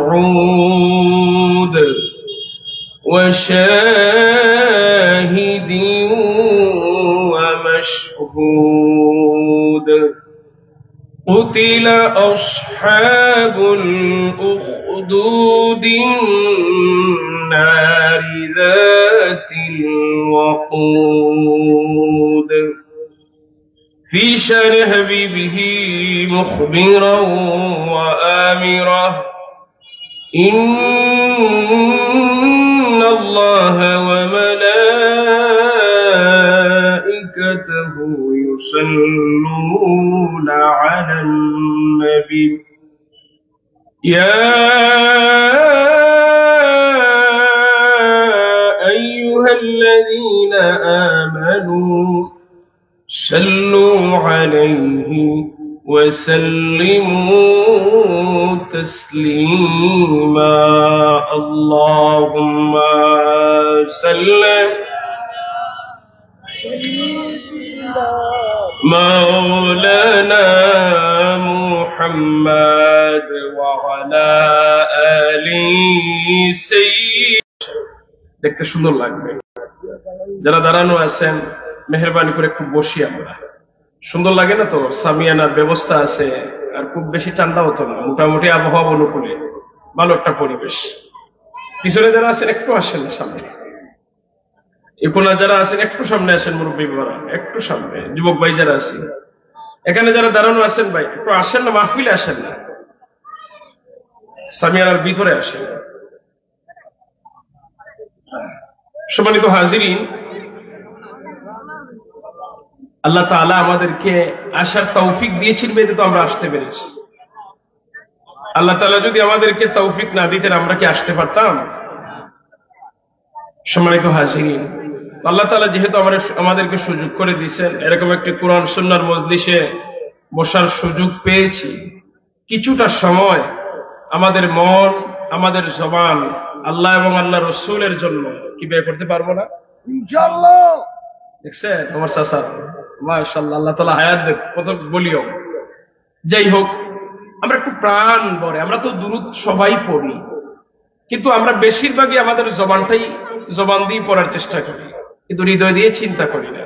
الموعود وشاهد ومشهود قتل أصحاب الأخدود النار ذات الوقود في شان حبيبه مخبرا وآمرا إن الله وملائكته يصلون على النبي يا أيها الذين آمنوا صلوا عليه وسلموا تسليما اللهم صل مولانا محمد وعلى آله سيدنا দেখতে সুন্দর লাগবে যারা দাঁড়ানো আছেন মেহেরবানি করে খুব বসি আমরা সুন্দর লাগে না তো সামিয়ানার ব্যবস্থা আছে আর খুব বেশি ঠান্ডা হতো না মোটামুটি আবহাওয়া অনুকূলে ভালো একটা পরিবেশ পিছনে যারা আছেন একটু আসেন সামনে এখনো যারা আছেন একটু সামনে আসেন মুরব্বী বাবারা একটু সামনে যুবক ভাই যারা আছেন এখানে যারা দাঁড়ানো আছেন ভাই একটু আসেন না মাহফিলে আসেন না সামিয়ানার ভিতরে আসেন সম্মানিত হাজিরিন আল্লাহ তাআলা আমাদেরকে আসার তৌফিক দিয়েছেন বলে তো আমরা আসতে পেরেছি আল্লাহ তাআলা যদি আমাদেরকে তৌফিক না দিতেন আমরা কি আসতে পারতাম সম্মানিত হাজিরিন আল্লাহ তাআলা যেহেতু আমাদেরকে সুযোগ করে দিয়েছেন এরকম একটি কোরআন সুন্নাহর মজলিসে বসার সুযোগ পেয়েছি কিছুটা সময় আমাদের মন আমাদের জবান আল্লাহ এবং আল্লাহর রাসূলের জন্য কি ব্যয় করতে পারবো না ইনশাআল্লাহ দেখছেন তোমার চাচা মাশাআল্লাহ আল্লাহ তাআলা হায়াত দেখ কত বলিও যাই হোক আমরা একটু প্রাণ ভরে আমরা তো দুরূদ সবাই পড়ি কিন্তু আমরা বেশিরভাগই আমাদের জবান দিয়ে পড়ার চেষ্টা করি কিন্তু হৃদয় দিয়ে চিন্তা করি না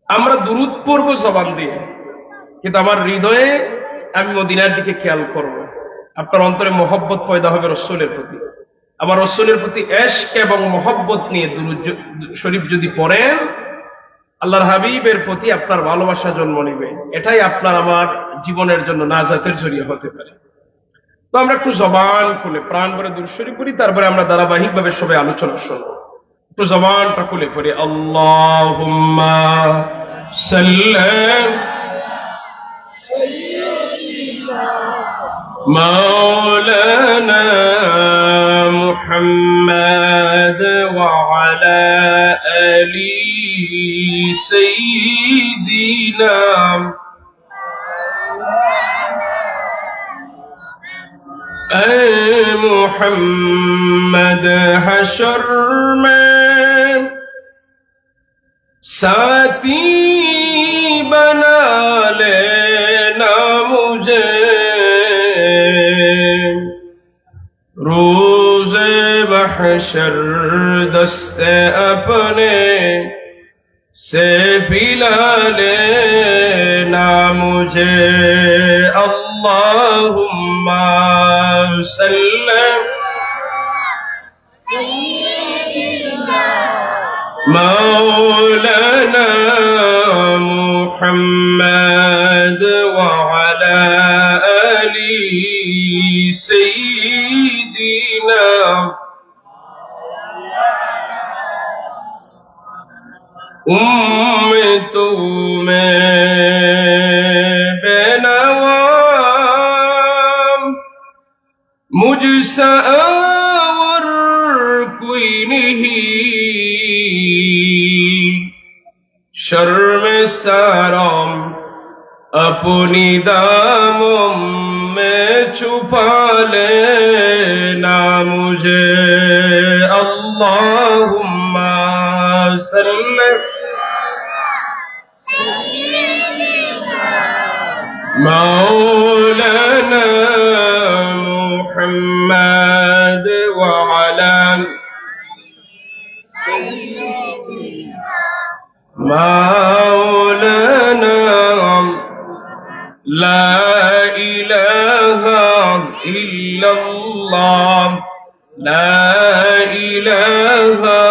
আমরা দুরূদ পড়বো জবান দিয়ে কিন্তু আমার হৃদয়ে আমি মদিনার দিকে খেয়াল করব আপনার অন্তরে মহব্বত পয়দা হবে রাসূলের প্রতি আমার রাসূলের প্রতি ইশক এবং মহব্বত নিয়ে দুরূদ শরীফ যদি পড়েন আল্লাহর হাবিবের প্রতি আপনার ভালোবাসা জন্ম নেবে এটাই আপনার আমার জীবনের জন্য নাজাতের জরিয়া হতে পারে তো আমরা একটু জবান খুলে প্রাণ ভরে দুরূদ শরীফ পড়ি তারপরে আমরা ধারাবাহিকভাবে সবাই আলোচনা শুনবো একটু জবানটা খুলে পড়ি আল্লাহুম্মা সাল্লি مولانا محمد وعلى آل سيدنا محمد حشر میں ساتھی بنا لینا مجھے روز محشر دست اپنے سے پلا لینا مجھے اللہم صلی مولانا محمد وعلى آل سيدنا امتوں میں بے نوا مجھ سا اور کوئی نہیں شرم سارم اپنی داموں میں چھپا لینا مجھے اللہم صلی مولانا মাওলানা লা ইলাহা ইল্লাল্লাহ লা ইলাহা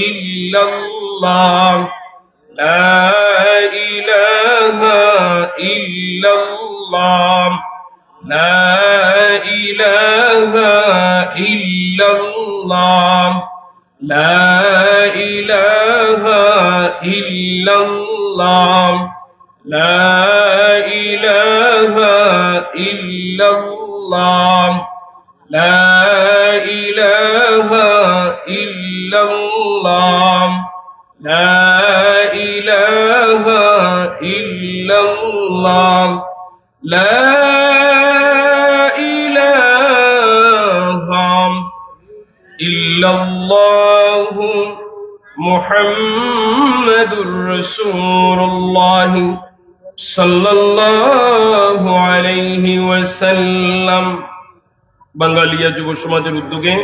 ইল্লাল্লাহ লা ইলাহা ইল্লাল্লাহ লা ইলাহা ইল্লাল্লাহ লা ইলাহা ইল্লাল্লাহ লা ইলাহা ইল্লাল্লাহ লা ইলাহা ইল্লাল্লাহ লা ইলাহা ইল্লাল্লাহ লা ইলাহা ইল্লাল্লাহ মুহাম্মাদুর রাসূলুল্লাহ সাল্লাল্লাহু আলাইহি ওয়াসাল্লাম। বাঙালিয়া যুব সমাজের উদ্যোগে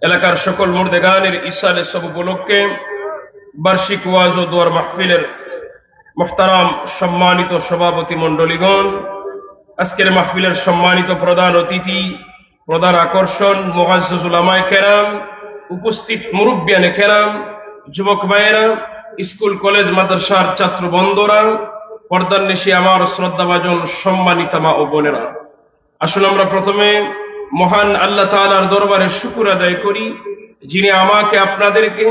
এলাকার সকল মুর্দেগানের ইসালে সব উপলক্ষে বার্ষিক ওয়াজ ও দোয়ার মাহফিলের মুহতারাম সম্মানিত সভাপতি মণ্ডলীগণ, আজকের মাহফিলের সম্মানিত প্রধান অতিথি, প্রধান আকর্ষণ, মুআজ্জাজ উলামায়ে কেরাম, উপস্থিত মুরব্বিয়ানে কেরাম, যুবক ভাইয়েরা, স্কুল কলেজ মাদ্রাসার ছাত্র বন্ধুরা, পর্দার নিশি আমার শ্রদ্ধাভাজন সম্মানিত মা ও বোনেরা, আসুন আমরা প্রথমে মহান আল্লাহ তাআলার দরবারে শুকর আদায় করি, যিনি আমাকে আপনাদেরকে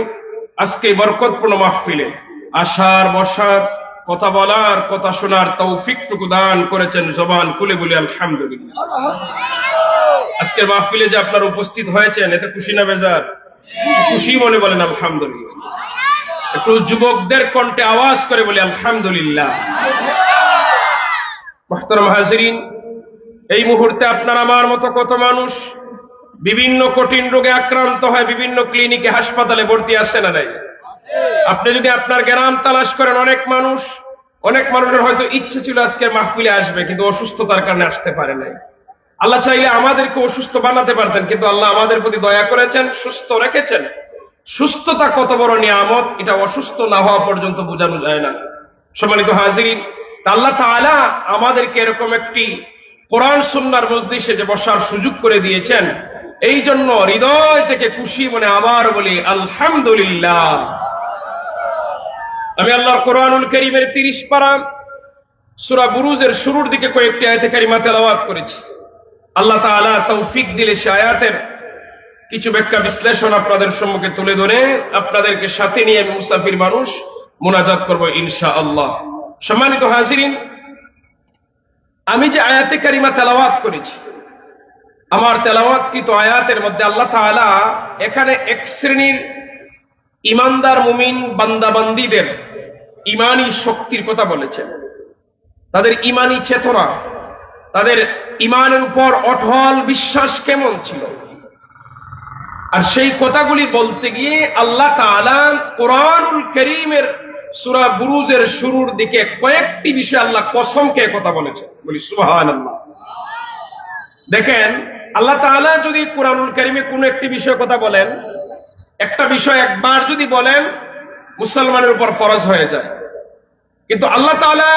আজকে বরকতপূর্ণ মাহফিলে আসার বসার, কথা বলার, কথা শোনার তৌফিকটুকু দান করেছেন। জবান খুলে বলি আলহামদুলিল্লাহ। আজকের মাহফিলে যে আপনারা উপস্থিত হয়েছেন, এতে খুশি না বেজার? খুশি মনে বলেন আলহামদুলিল্লাহ। একটু যুবকদের কণ্ঠে আওয়াজ করে বলি আলহামদুলিল্লাহ। মুহতারাম হাজিরিন, এই মুহূর্তে আপনার আমার মতো কত মানুষ বিভিন্ন কঠিন রোগে আক্রান্ত হয়, বিভিন্ন ক্লিনিকে হাসপাতালে ভর্তি আছে না নাই? আপনি যদি আপনার গ্রাম তালাশ করেন, অনেক মানুষের হয়তো ইচ্ছে ছিল আজকে মাহফিলে আসবে, কিন্তু অসুস্থতার কারণে আসতে পারে নাই। আল্লাহ চাইলে আমাদেরকে অসুস্থ বানাতে পারতেন, কিন্তু আল্লাহ আমাদের প্রতি দয়া করেছেন, সুস্থ রেখেছেন। সুস্থতা কত বড় নিয়ামত, এটা অসুস্থ না হওয়া পর্যন্ত বোঝানো যায় না। সম্মানিত হাজিরিন, আল্লাহ তাআলা আমাদেরকে এরকম একটি কোরআন সুন্নাহর মজলিসে যে বসার সুযোগ করে দিয়েছেন, এই জন্য হৃদয় থেকে খুশি মনে আবার বলি আলহামদুলিল্লাহ। আমি আল্লাহর কোরআনুল কারীমের 30 পারা সূরা বুরুজের শুরুর দিকে কয়েকটি আয়াতে কারিমা তেলাওয়াত করেছি। আল্লাহ তাআলা তৌফিক দিলে সে আয়াতের কিছু ব্যাখ্যা বিশ্লেষণ আপনাদের সম্মুখে তুলে ধরে আপনাদেরকে সাথে নিয়ে আমি মুসাফির মানুষ মুনাজাত করব ইনশাআল্লাহ। সম্মানিত হাজিরিন, আমি যে আয়াতে কারিমা তেলাওয়াত করেছি, আমার তেলাওয়াতকৃত আয়াতের মধ্যে আল্লাহ তাআলা এখানে এক শ্রেণীর ইমানদার মুমিন বান্দাবান্দীদের ইমানি শক্তির কথা বলেছেন, তাদের ইমানি চেতনা, তাদের ইমানের উপর অটল বিশ্বাস কেমন ছিল। আর সেই কথাগুলি বলতে গিয়ে আল্লাহ তাআলা কোরআনুল কারীমের সূরা বুরুজের শুরুর দিকে কয়েকটি বিষয় আল্লাহ কসমকে কথা বলেছেন। বলি সুবহানাল্লাহ। দেখেন, আল্লাহ তাআলা যদি কোরআনুল কারীমে কোনো একটি বিষয় কথা বলেন, একটা বিষয় একবার যদি বলেন মুসলমানের উপর ফরজ হয়ে যায়। কিন্তু আল্লাহ তাআলা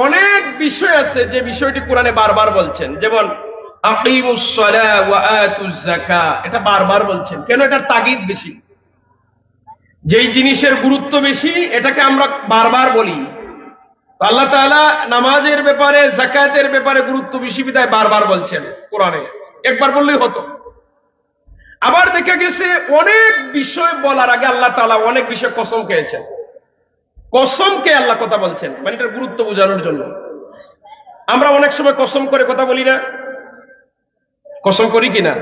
অনেক বিষয় আছে যে বিষয়টি কোরআনে বারবার বলছেন, যেমন আকিমুস সালাহ ওয়া আতুজ যাকাহ, এটা বারবার বলছেন। কেন? এটার তাগিদ বেশি, যেই জিনিসের গুরুত্ব বেশি এটাকে আমরা বারবার বলি। আল্লাহ তাআলা নামাজের ব্যাপারে, যাকাতের ব্যাপারে গুরুত্ব বেশি বিধায় বারবার বলছেন কোরআনে, একবার বললেই হতো। আবার দেখা গেছে অনেক বিষয় বলার আগে আল্লাহ তাআলা অনেক বিষয় কসম খেয়েছেন। কসমকে আল্লাহ কথা বলছেন, মানে এটার গুরুত্ব বোঝানোর জন্য। আমরা অনেক সময় কসম করে কথা বলি না? কসম করি কিনা?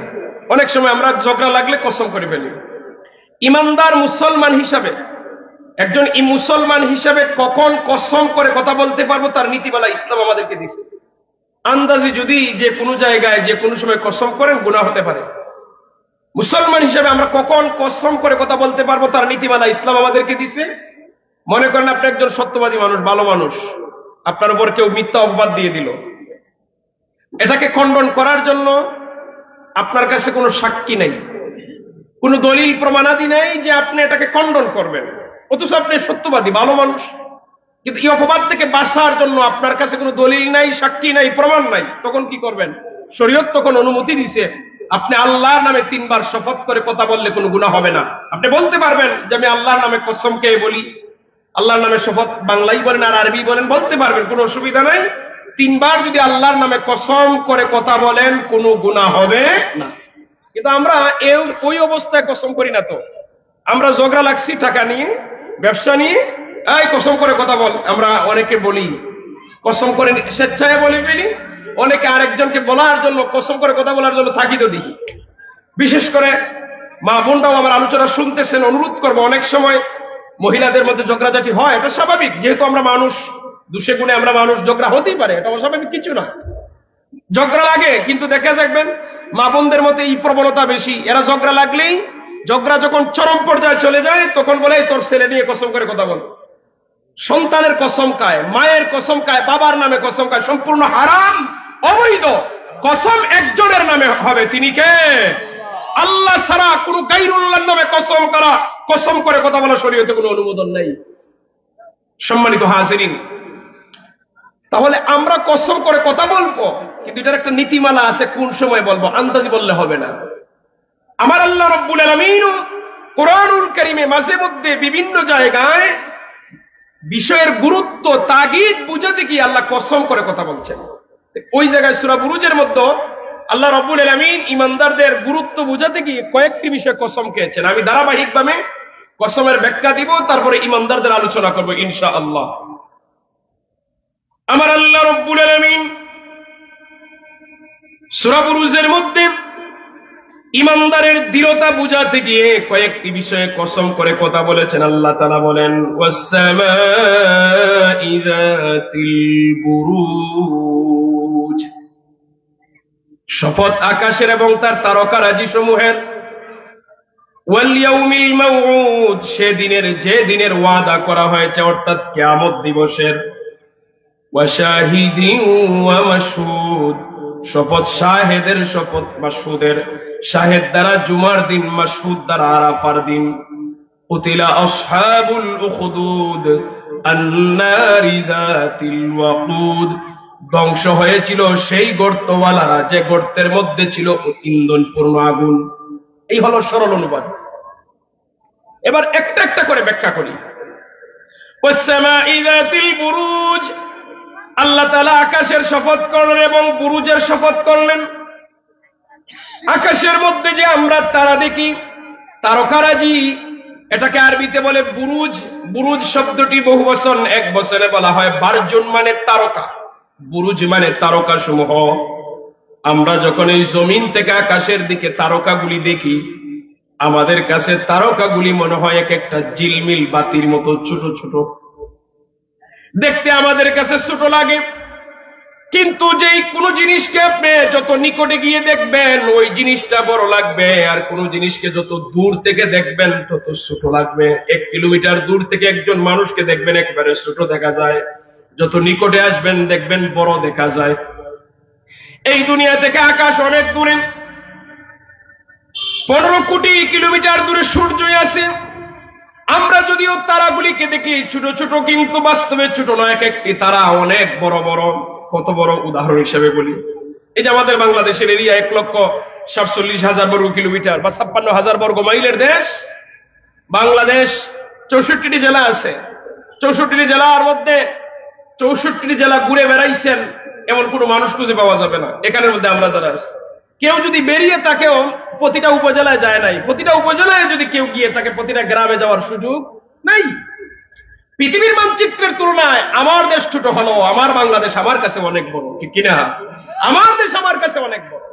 অনেক সময় আমরা ঝগড়া লাগলে কসম করে ফেলি। ইমানদার মুসলমান হিসাবে, একজন মুসলমান হিসাবে কখন কসম করে কথা বলতে পারবো তার নীতিমালা ইসলাম আমাদেরকে দিয়েছে। আন্দাজি যদি যে কোনো জায়গায় যে কোনো সময় কসম করেন গুনাহ হতে পারে। মুসলমান হিসাবে আমরা কখন কসম করে কথা বলতে পারবো তার নীতিমালা ইসলাম আমাদেরকে দিয়েছে। মনে করেন আপনি একজন সত্যবাদী মানুষ, ভালো মানুষ, আপনার উপর কেউ মিথ্যা অপবাদ দিয়ে দিল, এটাকে খণ্ডন করার জন্য আপনার কাছে কোনো সাক্ষী নেই, কোনো দলিল প্রমাণাদি নেই যে আপনি এটাকে খণ্ডন করবেন। অথচ আপনি সত্যবাদী, ভালো মানুষ, কিন্তু এই অপবাদ থেকে বাঁচার জন্য আপনার কাছে কোনো দলিল নাই, সাক্ষী নাই, প্রমাণ নাই, তখন কি করবেন? শরীয়ত তখন অনুমতি দিছে আপনি আল্লাহর নামে 3 বার শপথ করে কথা বললে কোনো গুনাহ হবে না। আপনি বলতে পারবেন যে আমি আল্লাহর নামে কসম খেয়ে বলি, আল্লাহর নামে শপথ, বাংলাই বলেন আর আরবি বলেন, বলতে পারবেন, কোনো অসুবিধা নাই। 3 বার যদি আল্লাহর নামে কসম করে কথা বলেন কোনো গুনাহ হবে না। কিন্তু আমরা ওই অবস্থায় কসম করি না। তো আমরা ঝগড়া লাগছি টাকা নিয়ে, ব্যবসা নিয়ে, এই কসম করে কথা বল, আমরা অনেকে বলি, কসম করে স্বেচ্ছায় বলি বলি, অনেকে আরেকজনকে বলার জন্য, কসম করে কথা বলার জন্য তাগিদ দিই। বিশেষ করে মা বোনরাও আমার আলোচনা শুনতেছেন, অনুরোধ করবো, অনেক সময় মহিলাদের মধ্যে ঝগড়াঝাটি হয়, এটা স্বাভাবিক, যেহেতু আমরা মানুষ, দোষে গুণে আমরা মানুষ, ঝগড়া হতেই পারে, এটা অস্বাভাবিক কিছু না, ঝগড়া লাগে। কিন্তু দেখা যাবেন মা বোনদের মধ্যে এই প্রবণতা বেশি, এরা ঝগড়া লাগলেই, ঝগড়া যখন চরম পর্যায়ে চলে যায় তখন বলে তোর ছেলে নিয়ে কসম করে কথা বল। সন্তানের কসম খায়, মায়ের কসম খায়, বাবার নামে কসম খায়, সম্পূর্ণ হারাম, অবৈধ। কসম একজনের নামে হবে, তিনি কে? আল্লাহ ছাড়া কোন গায়রুল্লাহর নামে কসম করা, কসম করে কথা বলা শরীয়তে কোনো অনুমোদন নেই। সম্মানিত হাজিরিন, তাহলে আমরা কসম করে কথা বলবো, কিন্তু এটার একটা নীতিমালা আছে, কোন সময় বলবো, আন্দাজি বললে হবে না। আমার আল্লাহ রাব্বুল আলামিন কোরআনুল কারীমে মাঝে মধ্যে বিভিন্ন জায়গায় বিষয়ের গুরুত্ব, তাগিদ বুঝাতে গিয়ে আল্লাহ কসম করে কথা বলছেন। ওই জায়গায় সূরা বুরুজের মধ্যে আল্লাহ রাব্বুল আলামিন ইমানদারদের গুরুত্ব বুঝাতে গিয়ে কয়েকটি বিষয় কসম খেয়েছেন। আমি ধারাবাহিকভাবে কসমের ব্যাখ্যা দিব, তারপরে ইমানদারদের আলোচনা করব ইনশাআল্লাহ। আমার আল্লাহ রাব্বুল আলামিন সূরা বুরুজের মধ্যে ইমানদারের দৃঢ়তা বুঝাতে গিয়ে কয়েকটি বিষয়ে কসম করে কথা বলেছেন। আল্লাহ তাআলা বলেন, ওয়াস-সামাঈ যাতিল বুরুজ, শপথ আকাশের এবং তার তারকারাজি সমূহের, ওয়াল ইয়াউমিল মাউউদ, সেদিনের, যে দিনের ওয়াদা করা হয়েছে, অর্থাৎ কিয়ামত দিবসের, ওয়া শাহিদিন ওয়া মাশহুদ, শপথ শাহেদের, শপথ মাশহুদের, শাহেদ দ্বারা জুমার দিন, মাশহুদ দ্বারা আরাফার দিন। কুতিলা আসহাবুল উখদুদ আন-নারি যাতিল ওয়াকুদ, ধ্বংস হয়েছিল সেই গর্তওয়ালারা, যে গর্তের মধ্যে ছিল ইন্ধনপূর্ণ আগুন। এই হলো সরল অনুবাদ। এবার একটা একটা করে ব্যাখ্যা করি। ওয়াস-সামাঈ যাতিল বুরুজ, আল্লাহ তাআলা আকাশের শপথ করলেন এবং বুরুজের শপথ করলেন। আকাশের মধ্যে যে আমরা তারা দেখি, তারকারাজি, এটাকে আরবিতে বলে বুরুজ। বুরুজ শব্দটি বহু বচন, এক বচনে বলা হয় বারজুন, মানে তারকা। বুরুজ মানে তারকা সমূহ। আমরা যখন এই জমিন থেকে আকাশের দিকে তারকাগুলি দেখি, আমাদের কাছে তারকাগুলি মনে হয় এক একটা ঝিলমিল বাতির মতো ছোট ছোট, দেখতে আমাদের কাছে ছোট লাগে। কিন্তু যেই কোনো জিনিসকে আপনি যত নিকটে গিয়ে দেখবেন ওই জিনিসটা বড় লাগবে, আর কোন জিনিসকে যত দূর থেকে দেখবেন তত ছোট লাগবে। 1 কিলোমিটার দূর থেকে একজন মানুষকে দেখবেন একবারে ছোট দেখা যায়, যত নিকটে আসবেন দেখবেন বড় দেখা যায়। এই দুনিয়া থেকে আকাশ অনেক দূরে, 15 কোটি কিলোমিটার দূরে সূর্য আছে। আমরা যদিও তারাগুলিকে দেখি ছোট ছোট, কিন্তু বাস্তবে ছোট নয়, এক একটি তারা অনেক বড় বড়। কত বড় উদাহরণ হিসেবে বলি, এই যে আমাদের বাংলাদেশের এরিয়া 1,47,000 বর্গ কিলোমিটার বা 56,000 বর্গ মাইলের দেশ বাংলাদেশ। 64টি জেলা আছে। 64টি জেলার মধ্যে 64টি জেলা ঘুরে বেড়াইছেন এমন কোন মানুষ খুঁজে পাওয়া যাবে না। এখানের মধ্যে আমরা যারা আছি, কেউ যদি বেরিয়ে তাকেও প্রতিটা উপজেলায় যায় নাই, প্রতিটা উপজেলায় যদি কেউ গিয়ে তাকে প্রতিটা গ্রামে যাওয়ার সুযোগ নাই। পৃথিবীর মানচিত্রের তুলনায় আমার দেশ ছোট হলো, আমার বাংলাদেশ আমার কাছে অনেক বড়, ঠিক কিনা? আমার দেশ আমার কাছে অনেক বড়।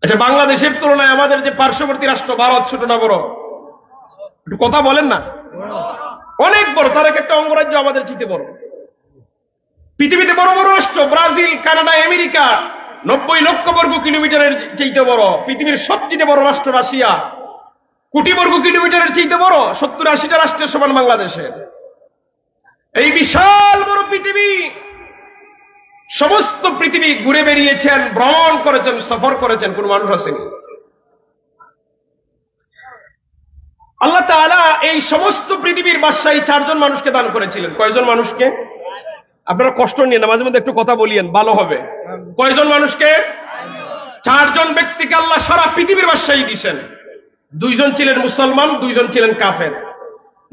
আচ্ছা, বাংলাদেশের তুলনায় আমাদের যে পার্শ্ববর্তী রাষ্ট্র ভারত ছোট না বড়? একটু কথা বলেন না। অনেক বড়, তার একটা অঙ্গরাজ্য আমাদের চেয়ে বড়। পৃথিবীতে বড় বড় রাষ্ট্র ব্রাজিল, কানাডা, আমেরিকা 90 লক্ষ বর্গ কিলোমিটারের চাইতে বড়। পৃথিবীর সবচেয়ে বড় রাষ্ট্র রাশিয়া, কোটি বর্গ কিলোমিটারের চাইতে বড়, 70-80টা রাষ্ট্রের সমান বাংলাদেশের। এই বিশাল বড় পৃথিবী, সমস্ত পৃথিবী ঘুরে বেরিয়েছেন, ভ্রমণ করেছেন, সফর করেছেন, কোন মানুষ আসেনি। আল্লাহ তাআলা এই সমস্ত পৃথিবীর বাদশাহী 4 জন মানুষকে দান করেছিলেন। কয়জন মানুষকে? আপনারা কষ্ট নিয়ে না, মাঝে মধ্যে একটু কথা বলিয়েন, ভালো হবে। কয়জন মানুষকে? 4 জন ব্যক্তিকে আল্লাহ সারা পৃথিবীর বাদশাহী দিয়েছেন। 2 জন ছিলেন মুসলমান, 2 জন ছিলেন কাফের।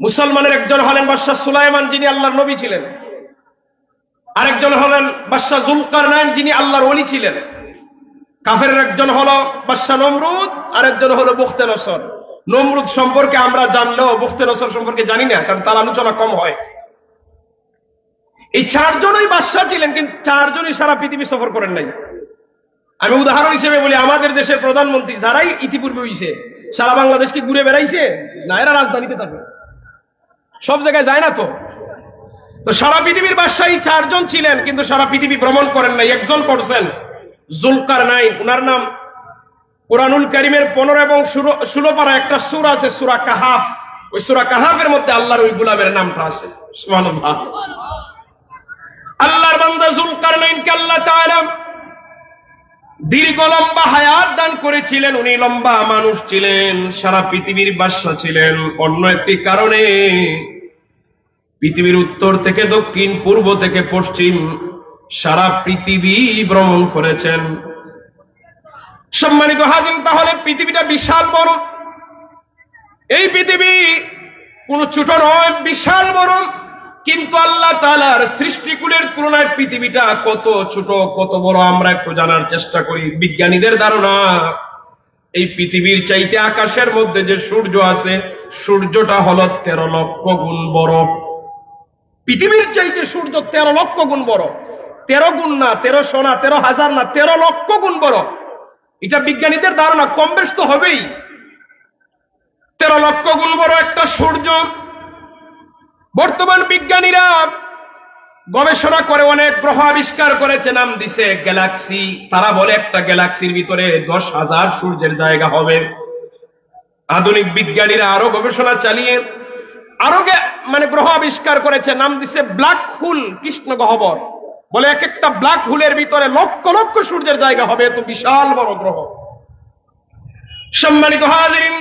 মুসলমানের একজন হলেন বাদশাহ সুলাইমান, যিনি আল্লাহর নবী ছিলেন। আরেকজন হলেন বাদশাহ যুলকারনাইন, যিনি আল্লাহর ওলি ছিলেন। কাফেরের একজন হলো বাদশাহ নমরুদ, আরেকজন হলো বুখতে-নসর। নমরুদ সম্পর্কে আমরা জানলেও বুখতে-নসর সম্পর্কে জানি না, কারণ তার আলোচনা কম হয়। এই 4 জনই বাদশাহ ছিলেন, কিন্তু 4 জনই সারা পৃথিবী সফর করেন নাই। আমি উদাহরণ হিসেবে বলি, আমাদের দেশের প্রধানমন্ত্রী যারাই ইতিপূর্বে হইছে, সারা বাংলাদেশ কি ঘুরে বেড়াইছে? না, এরা রাজধানীতে থাকে, সব জায়গায় যায় না। তো সারা পৃথিবীর বাদশাহী 4 জন ছিলেন, কিন্তু সারা পৃথিবী ভ্রমণ করেন নাই। একজন করছেন, যুলকারনাইন। উনার নাম কুরআনুল কারীমের 15 এবং 16 পারা একটা সূরা আছে, সূরা কাহাফ। ওই সূরা কাহাফের মধ্যে আল্লাহর ওই গোলামের নামটা আছে। সুবহানাল্লাহ। আল্লাহর বান্দা যুলকারনাইনকে আল্লাহ তাআলা দীর্ঘ লম্বা হায়াত দান করেছিলেন। উনি লম্বা মানুষ ছিলেন, সারা পৃথিবীর বাদশা ছিলেন। অন্য একটি কারণে পৃথিবীর উত্তর থেকে দক্ষিণ, পূর্ব থেকে পশ্চিম সারা পৃথিবী ভ্রমণ করেছেন। সম্মানিত হাজির, তাহলে পৃথিবীটা বিশাল বড়। এই পৃথিবী কোন ছোট নয়, বিশাল বড়। কিন্তু আল্লাহ তাআলার সৃষ্টিকুলের তুলনায় পৃথিবীটা কত ছোট, কত বড় আমরা একটু জানার চেষ্টা করি। বিজ্ঞানীদের ধারণা, এই পৃথিবীর চাইতে আকাশের মধ্যে যে সূর্য আছে, সূর্যটা হলো 13 লক্ষ গুণ বড়। পৃথিবীর চাইতে সূর্য 13 লক্ষ গুণ বড়। 13 গুণ না, 1300 না, 13,000 না, 13 লক্ষ গুণ বড়। এটা বিজ্ঞানীদের ধারণা, কম বেশ তো হবেই। 13 লক্ষ গুণ বড় একটা সূর্য। বর্তমান বিজ্ঞানীরা গবেষণা করে অনেক গ্রহ আবিষ্কার করেছে, নাম দিছে গ্যালাক্সি। তারা বলে একটা গ্যালাক্সির ভিতরে 10,000 সূর্যের জায়গা হবে। আধুনিক বিজ্ঞানীরা আরো গবেষণা চালিয়ে আরো গ্রহ আবিষ্কার করেছে, নাম দিছে ব্ল্যাক হোল, কৃষ্ণ গহ্বর। বলে এক একটা ব্ল্যাক হোলের ভিতরে লক্ষ লক্ষ সূর্যের জায়গা হবে, এত বিশাল বড় গ্রহ। সম্মানিত হাজিরিন,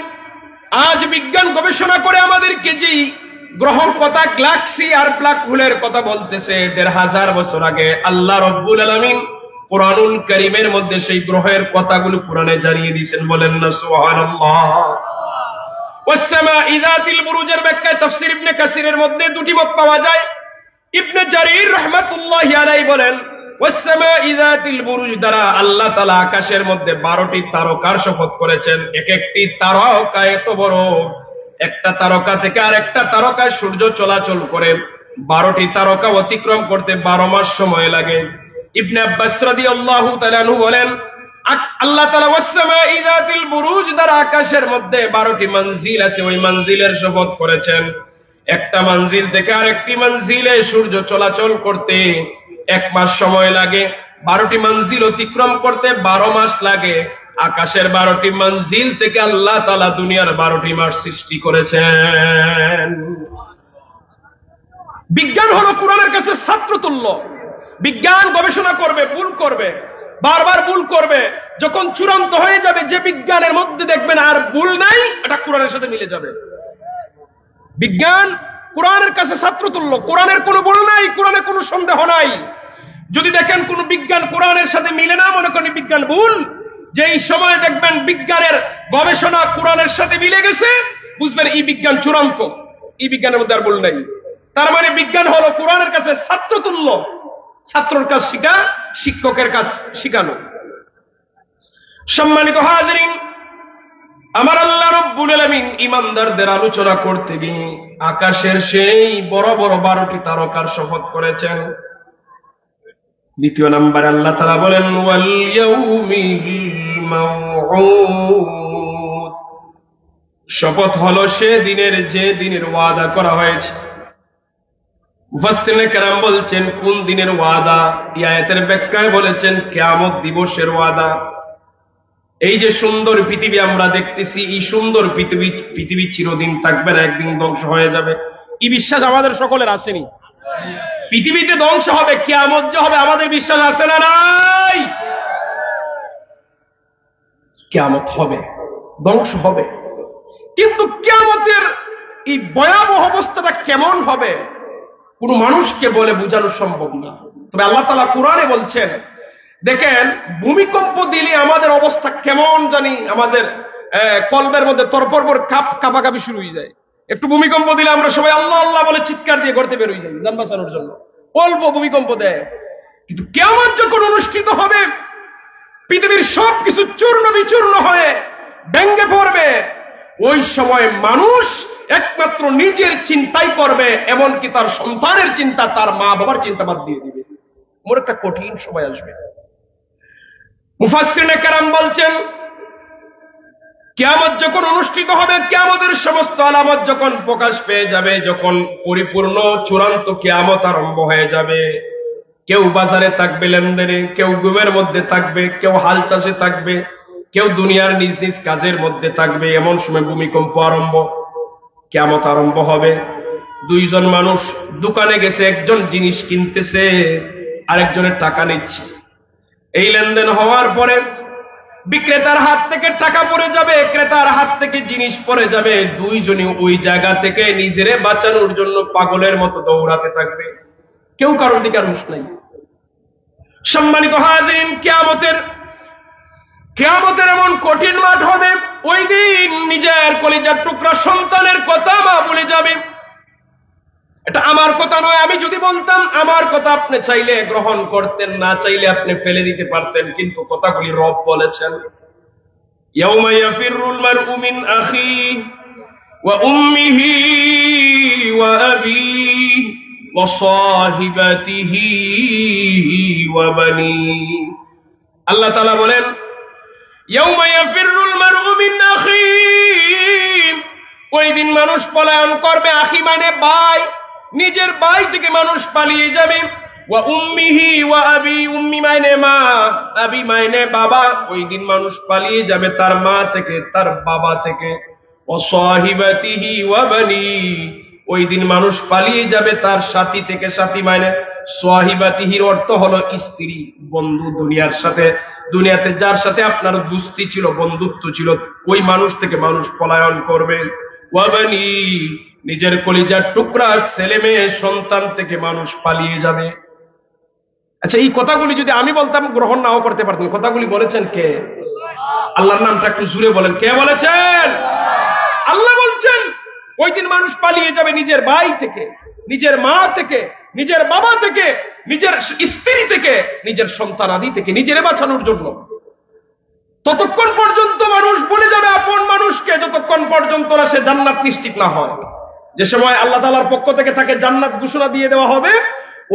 আজ বিজ্ঞান গবেষণা করে আমাদেরকে যে গ্রহর কথা, গ্যালাক্সি আর ব্ল্যাক হোলের কথা বলতেছে, 1,500 বছর আগে আল্লাহ রব্বুল আলামিন কুরআনুল কারীমের মধ্যে সেই গ্রহের কথাগুলো কুরআনে জানিয়ে দিয়েছেন। বলেন না সুবহানাল্লাহ। ওয়াসসামা'i যাতিল বুরুজের ব্যাখ্যায় তাফসীর ইবনে কাসিরের মধ্যে 2টি মত পাওয়া যায়। ইবনে জারীর রাহমাতুল্লাহি আলাইহি বলেন, ওয়াসসামা'i যাতিল বুরুজ দ্বারা আল্লাহ তাআলা আকাশের মধ্যে 12টি তারকার শপথ করেছেন। এক একটি তারকা এত বড়, একটা তারকা থেকে আরেকটা তারকায় সূর্য চলাচল করে। 12টি তারকা অতিক্রম করতে 12 মাস সময় লাগে। ইবনে আব্বাস রাদিয়াল্লাহু তাআলা আনহু বলেন, আল্লাহ তাআলা ওয়াসসামা'i যাতিল বুরুজ দ্বারা আকাশের মধ্যে 12টি মঞ্জিল আছে, ওই মঞ্জিলের শপথ করেছেন। একটা মঞ্জিল থেকে আরেকটি মঞ্জিলে সূর্য চলাচল করতে 1 মাস সময় লাগে। 12টি মঞ্জিল অতিক্রম করতে 12 মাস লাগে। আকাশের 12টি মঞ্জিল থেকে আল্লাহ তাআলা দুনিয়ার 12টি মাস সৃষ্টি করেছেন। বিজ্ঞান হলো কোরআনের কাছে ছাত্রতুল্য। বিজ্ঞান গবেষণা করবে, ভুল করবে, বারবার ভুল করবে। যখন চূড়ান্ত হয়ে যাবে, যে বিজ্ঞানের মধ্যে দেখবেন আর ভুল নাই, এটা কোরআনের সাথে মিলে যাবে। বিজ্ঞান কোরআনের কাছে ছাত্রতুল্য। কোরআনের কোনো ভুল নাই, কোরআনে কোনো সন্দেহ নাই। যদি দেখেন কোন বিজ্ঞান কোরআনের সাথে মিলে না, মনে করেন বিজ্ঞান ভুল। যেই সময় দেখবেন বিজ্ঞানের গবেষণা কোরআনের সাথে মিলে গেছে, বুঝবেন এই বিজ্ঞান চূড়ান্ত, এই বিজ্ঞানের মধ্যে আর ভুল নাই। তার মানে বিজ্ঞান হলো কোরআনের কাছে ছাত্রতুল্য। ছাত্রর কাজ শিখা, শিক্ষকের কাজ শিখানো। সম্মানিত হাজিরিন, আমার আল্লাহ রব্বুল আলামিন ঈমানদারদের আলোচনা করতে গিয়ে আকাশের সেই বড় বড় 12টি তারকার শপথ করেছেন। দ্বিতীয় নম্বরে আল্লাহ তাআলা বলেন, ওয়াল ইয়াউমিল মাউউদ, শপথ হলো সে দিনের যে দিনের ওয়াদা করা হয়েছে। মুফাসসিরিনে কেরাম বলছেন, কোন দিনের ওয়াদা? এই আয়াতের ব্যাখ্যায় বলেছেন কিয়ামত দিবসের ওয়াদা। এই যে সুন্দর পৃথিবী আমরা দেখতেছি, এই সুন্দর পৃথিবী চিরদিন থাকবে না, একদিন ধ্বংস হয়ে যাবে। এই বিশ্বাস আমাদের সকলের আসেনি? পৃথিবীতে ধ্বংস হবে, কিয়ামত যে হবে, আমাদের বিশ্বাস আছে না নাই? কিয়ামত হবে, ধ্বংস হবে। কিন্তু কিয়ামতের এই ভয়াবহ অবস্থাটা কেমন হবে কোন মানুষকে বলে বোঝানো সম্ভব না। তবে আল্লাহ তাআলা কোরআনে বলছেন, দেখেন ভূমিকম্প দিলে আমাদের অবস্থা কেমন জানি, আমাদের কলবের মধ্যে তরপর কাঁপাকাঁপি শুরু হয়ে যায়। একটু ভূমিকম্প দিলে আমরা সবাই আল্লাহ আল্লাহ বলে চিৎকার দিয়ে করতে বের হয়ে যাই জান বাঁচানোর জন্য, অল্প ভূমিকম্প দেয়। কিন্তু কিয়ামত যখন অনুষ্ঠিত হবে, পৃথিবীর সবকিছু চূর্ণ বিচূর্ণ হয়ে ভেঙ্গে পড়বে, ওই সময় মানুষ একমাত্র নিজের চিন্তাই করবে, এমনকি তার সন্তানের চিন্তা, তার মা বাবার চিন্তা বাদ দিয়ে দিবে। মোর একটা কঠিন সময় আসবে। মুফাসসিরিনে কেরাম বলছেন, কিয়ামত যখন অনুষ্ঠিত হবে, কিয়ামতের সমস্ত আলামত যখন প্রকাশ পেয়ে যাবে, যখন পরিপূর্ণ চূড়ান্ত কিয়ামত আরম্ভ হয়ে যাবে, কেউ বাজারে থাকবে লেনদেনে, কেউ ঘুমের মধ্যে থাকবে, কেউ হাল চাষে থাকবে, কেউ দুনিয়ার নিজ নিজ কাজের মধ্যে থাকবে। এমন সময় ভূমিকম্প আরম্ভ, কিয়ামত আরম্ভ হবে। দুইজন মানুষ দোকানে গেছে, একজন জিনিস কিনতেছে, আরেকজনের টাকা নিচ্ছে। এই লেনদেন হওয়ার পরে বিক্রেতার হাত থেকে টাকা পড়ে যাবে, ক্রেতার হাত থেকে জিনিস পড়ে যাবে। দুইজনই ওই জায়গা থেকে নিজেরে বাঁচানোর জন্য পাগলের মতো দৌড়াতে থাকবে, কেউ কারোর দিকে আর হুঁশ নাই। সম্মানিত হাজিরিন, কিয়ামতের এমন কঠিন মাঠ হবে, ওই দিন নিজের কলিজার টুকরা সন্তানের কথা মা বলে যাবে। এটা আমার কথা নয়, আমি যদি বলতাম আমার কথা আপনি চাইলে গ্রহণ করতেন, না চাইলে আপনি ফেলে দিতে পারতেন, কিন্তু কথাগুলি রব বলেছেন। ইয়াউমা ইয়াফিরুল মারউ মিন আখিহি ওয়া উম্মিহি ওয়া আবিহি ওয়া সাহিবাতিহি ওয়া বানিহি। আল্লাহ তাআলা বলেন, ইয়াউমা ইয়াফিরুল মারউ মিন আখিহি, ওই দিন মানুষ পলায়ন করবে। আখি মানে ভাই, নিজের ভাই থেকে মানুষ পালিয়ে যাবে। ওয়া উম্মিহি ওয়া আবি, উম্মি মানে মা, আবি মানে বাবা। ওই দিন মানুষ পালিয়ে যাবে তার মা থেকে, তার বাবা থেকে। ওয়া সাহিবাতিহি ওয়া বানি, ওই দিন মানুষ পালিয়ে যাবে তার সাথী থেকে। সাথী মানে সাহিবাতিহির অর্থ হলো স্ত্রী, বন্ধু। দুনিয়াতে যার সাথে আপনার দুস্তি ছিল, বন্ধুত্ব ছিল, ওই মানুষ থেকে মানুষ পলায়ন করবে। ওয়া বানি, নিজের কলিজার টুকরা ছেলে মেয়ে সন্তান থেকে মানুষ পালিয়ে যাবে। আচ্ছা, এই কথাগুলি যদি আমি বলতাম গ্রহণ নাও করতে পারতেন। কথাগুলি বলেছেন কে? আল্লাহর নামটা একটু জুড়ে বলেন, কে বলেছেন? আল্লাহ বলছেন ওই দিন মানুষ পালিয়ে যাবে নিজের ভাই থেকে, নিজের মা থেকে, নিজের বাবা থেকে, নিজের স্ত্রী থেকে, নিজের সন্তান আদি থেকে, নিজের বাঁচানোর জন্য। ততক্ষণ পর্যন্ত মানুষ বলে যাবে আপন মানুষকে, যতক্ষণ পর্যন্ত না সে জান্নাত নিশ্চিত না হয়। যে সময় আল্লাহ তাআলার পক্ষ থেকে তাকে জান্নাত ঘোষণা দিয়ে দেওয়া হবে,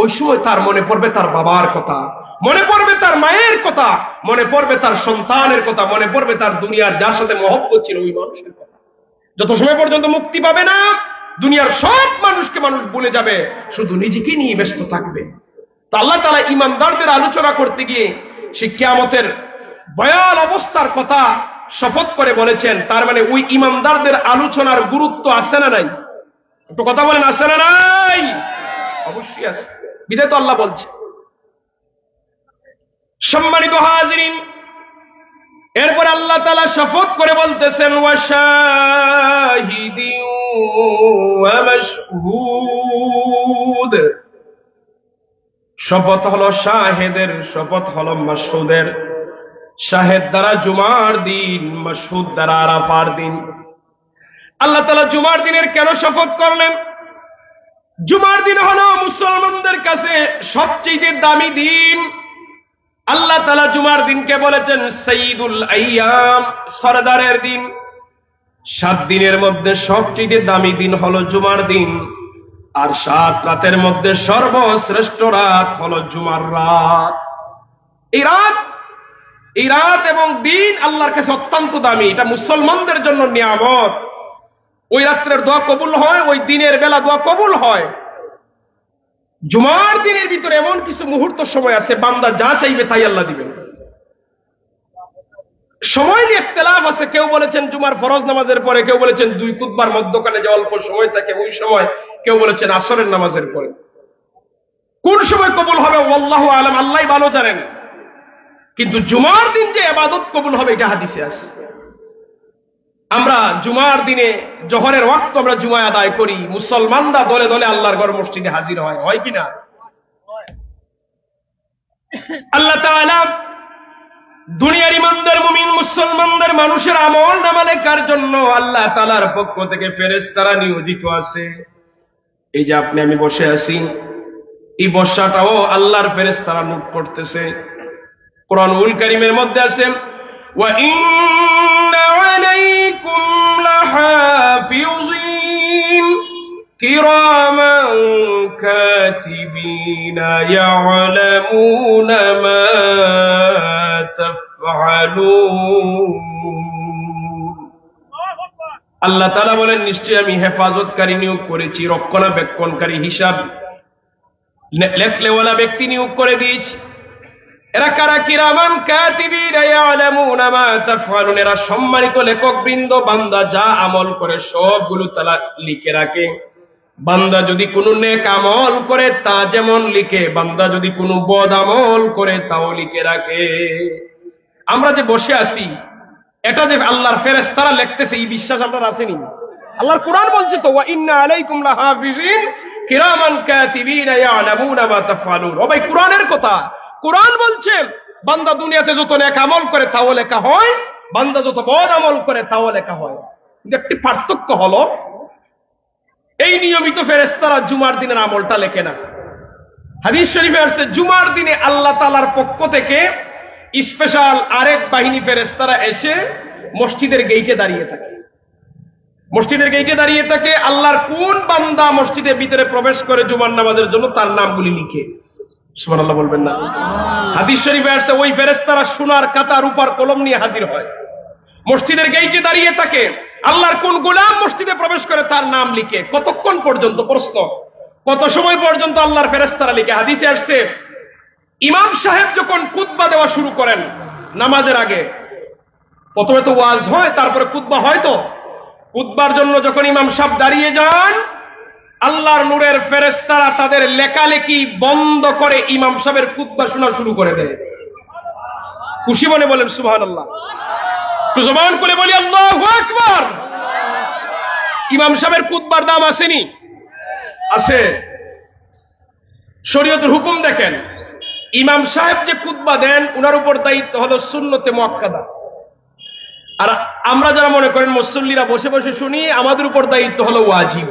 ওই সময় তার মনে পড়বে তার বাবার কথা, মনে পড়বে তার মায়ের কথা, মনে পড়বে তার সন্তানের কথা, মনে পড়বে তার দুনিয়ার যার সাথে মহব্বত ছিল ওই মানুষের কথা। যত সময় পর্যন্ত মুক্তি পাবে না, দুনিয়ার সব মানুষকে মানুষ ভুলে যাবে, শুধু নিজেকে নিয়ে ব্যস্ত থাকবে। তো আল্লাহ তাআলা ঈমানদারদের আলোচনা করতে গিয়ে সেই কিয়ামতের ভয়াল অবস্থার কথা শপথ করে বলেছেন। তার মানে ওই ঈমানদারদের আলোচনার গুরুত্ব আছে না নাই? একটু কথা বলেন, আছে না নাই? অবশ্যই আছে, বিধায় তো আল্লাহ বলছে। সম্মানিত হাজিরিন, এরপর আল্লাহ তাআলা শপথ করে বলতেছেন, ওয়া শাহিদিন ওয়া মাশহুদ। শপথ হলো শাহেদের, শপথ হলো মাশহুদের। শাহেদ দ্বারা জুমার দিন, মাশহুদ দ্বারা আরাফার দিন। আল্লাহ তাআলা জুমার দিনের কেন শপথ করলেন? জুমার দিন হলো মুসলমানদের কাছে সবচেয়ে দামি দিন। আল্লাহ তাআলা জুমার দিনকে বলেছেন সাইয়্যিদুল আইয়াম, সরদারের দিন। 7 দিনের মধ্যে সবচেয়ে দামি দিন হলো জুমার দিন, আর 7 রাতের মধ্যে সর্বশ্রেষ্ঠ রাত হলো জুমার রাত। এই রাত এবং দিন আল্লাহর কাছে অত্যন্ত দামি, এটা মুসলমানদের জন্য নিয়ামত। ওই রাত্রের দোয়া কবুল হয়, ওই দিনের বেলা দোয়া কবুল হয়। জুমার দিনের ভিতরে এমন কিছু মুহূর্ত সময় আছে, বান্দা যা চাইবে তাই আল্লাহ দিবেন। সময়ের ইখতিলাফ আছে, কেউ বলেছেন জুমার ফরজ নামাজের পরে, কেউ বলেছেন 2 খুতবার মধ্যখানে যে অল্প সময় থাকে ওই সময়, কেউ বলেছেন আসরের নামাজের পরে। কোন সময় কবুল হবে আল্লাহু আলাম, আল্লাহই ভালো জানেন। কিন্তু জুমার দিন যে ইবাদত কবুল হবে এটা হাদিসে আছে। আমরা জুমার দিনে জোহরের ওয়াক্ত আমরা জুমা আদায় করি, মুসলমানরা দলে দলে আল্লাহর ঘর মসজিদে হাজির হয় কিনা? আল্লাহ তাআলা দুনিয়ার ইমানদার মুমিন মুসলমানদের মানুষের আমল নামা লেখার জন্য আল্লাহ তাআলার পক্ষ থেকে ফেরেশতারা নিয়োজিত আছে। এই যে আপনি আমি বসে আছি, এই বসাটাও আল্লাহর ফেরেশতারা নোট করতেছে। কুরআনুল কারীমের মধ্যে আছে, ওয়া ইন্না আলাইকুম লাহাফিজিন কিরামান কাতিবিনা ইয়ালামুনা মা তাফআলুন। আল্লাহ তাআলা বলেন, নিশ্চয়ই আমি হেফাজতকারী নিয়োগ করেছি, রক্ষণাবেক্ষণকারী, হিসাব লেখলেওয়ালা ব্যক্তি নিয়োগ করে দিয়েছি। এরা কারা? কিরামান কাতিবিনা ইয়ালামুনা মা তাফআলুন, এরা সম্মানিত লেখক বৃন্দ, বান্দা যা আমল করে সবগুলো তারা লিখে রাখে। বান্দা যদি কোনো নেক আমল করে তা যেমন লিখে, বান্দা যদি কোনো বদ আমল করে তাও লিখে রাখে। আমরা যে বসে আছি, এটা যে আল্লাহর ফেরেশতারা লিখতেছে, এই বিশ্বাস আপনার আসেনি? আল্লাহর কোরআন বলছে তো, ওয়া ইন্না আলাইকুম লাহাফিজিন কিরামান কাতিবিনা ইয়ালামুনা মা তাফআলুন। ও ভাই, কোরআনের কথা। কোরআন বলছে বান্দা দুনিয়াতে যত নেক আমল করে তাও লেখা হয়, বান্দা যত বদ আমল করে তাও লেখা হয়। কিন্তু একটি পার্থক্য হলো, এই নিয়মিত ফেরেশতারা জুমার দিনের আমলটা লেখে না। হাদিস শরীফে আসছে, জুমার দিনে আল্লাহ তাআলার পক্ষ থেকে স্পেশাল আরেক বাহিনী ফেরেশতারা এসে মসজিদের গেইটে দাঁড়িয়ে থাকে। মসজিদের গেইটে দাঁড়িয়ে থাকে, আল্লাহর কোন বান্দা মসজিদের ভিতরে প্রবেশ করে জুমার নামাজের জন্য তার নামগুলি লিখে। সুবহানাল্লাহ বলবেন না? হাদিস শরীফে আসছে, ওই ফেরেশতারা সোনার কাতা রূপার কলম নিয়ে হাজির হয়, মসজিদের গেইটে দাঁড়িয়ে থাকে, আল্লাহর কোন গোলাম মসজিদে প্রবেশ করে তার নাম লিখে। কতক্ষণ পর্যন্ত? প্রশ্ন, কত সময় পর্যন্ত আল্লাহর ফেরেশতারা লিখে? হাদিসে আসছে, ইমাম সাহেব যখন খুতবা দেওয়া শুরু করেন নামাজের আগে, প্রথমে তো ওয়াজ হয়, তারপরে খুতবা হয়। তো খুতবার জন্য যখন ইমাম সাহেব দাঁড়িয়ে যান, আল্লাহর নূরের ফেরেশতারা তাদের লেখালেখি বন্ধ করে ইমাম সাহেবের খুতবা শোনা শুরু করে দেয়। খুশি মনে বলেন সুবহানাল্লাহ। তো জবান খুলে বলি আল্লাহু আকবার। ইমাম সাহেবের খুতবার দাম আসেনি? আছে। শরীয়তের হুকুম দেখেন, ইমাম সাহেব যে খুতবা দেন উনার উপর দায়িত্ব হলো সুন্নতে মুআক্কাদা। আর আমরা যারা মনে করেন মুসল্লিরা বসে বসে শুনি, আমাদের উপর দায়িত্ব হলো ওয়াজিব।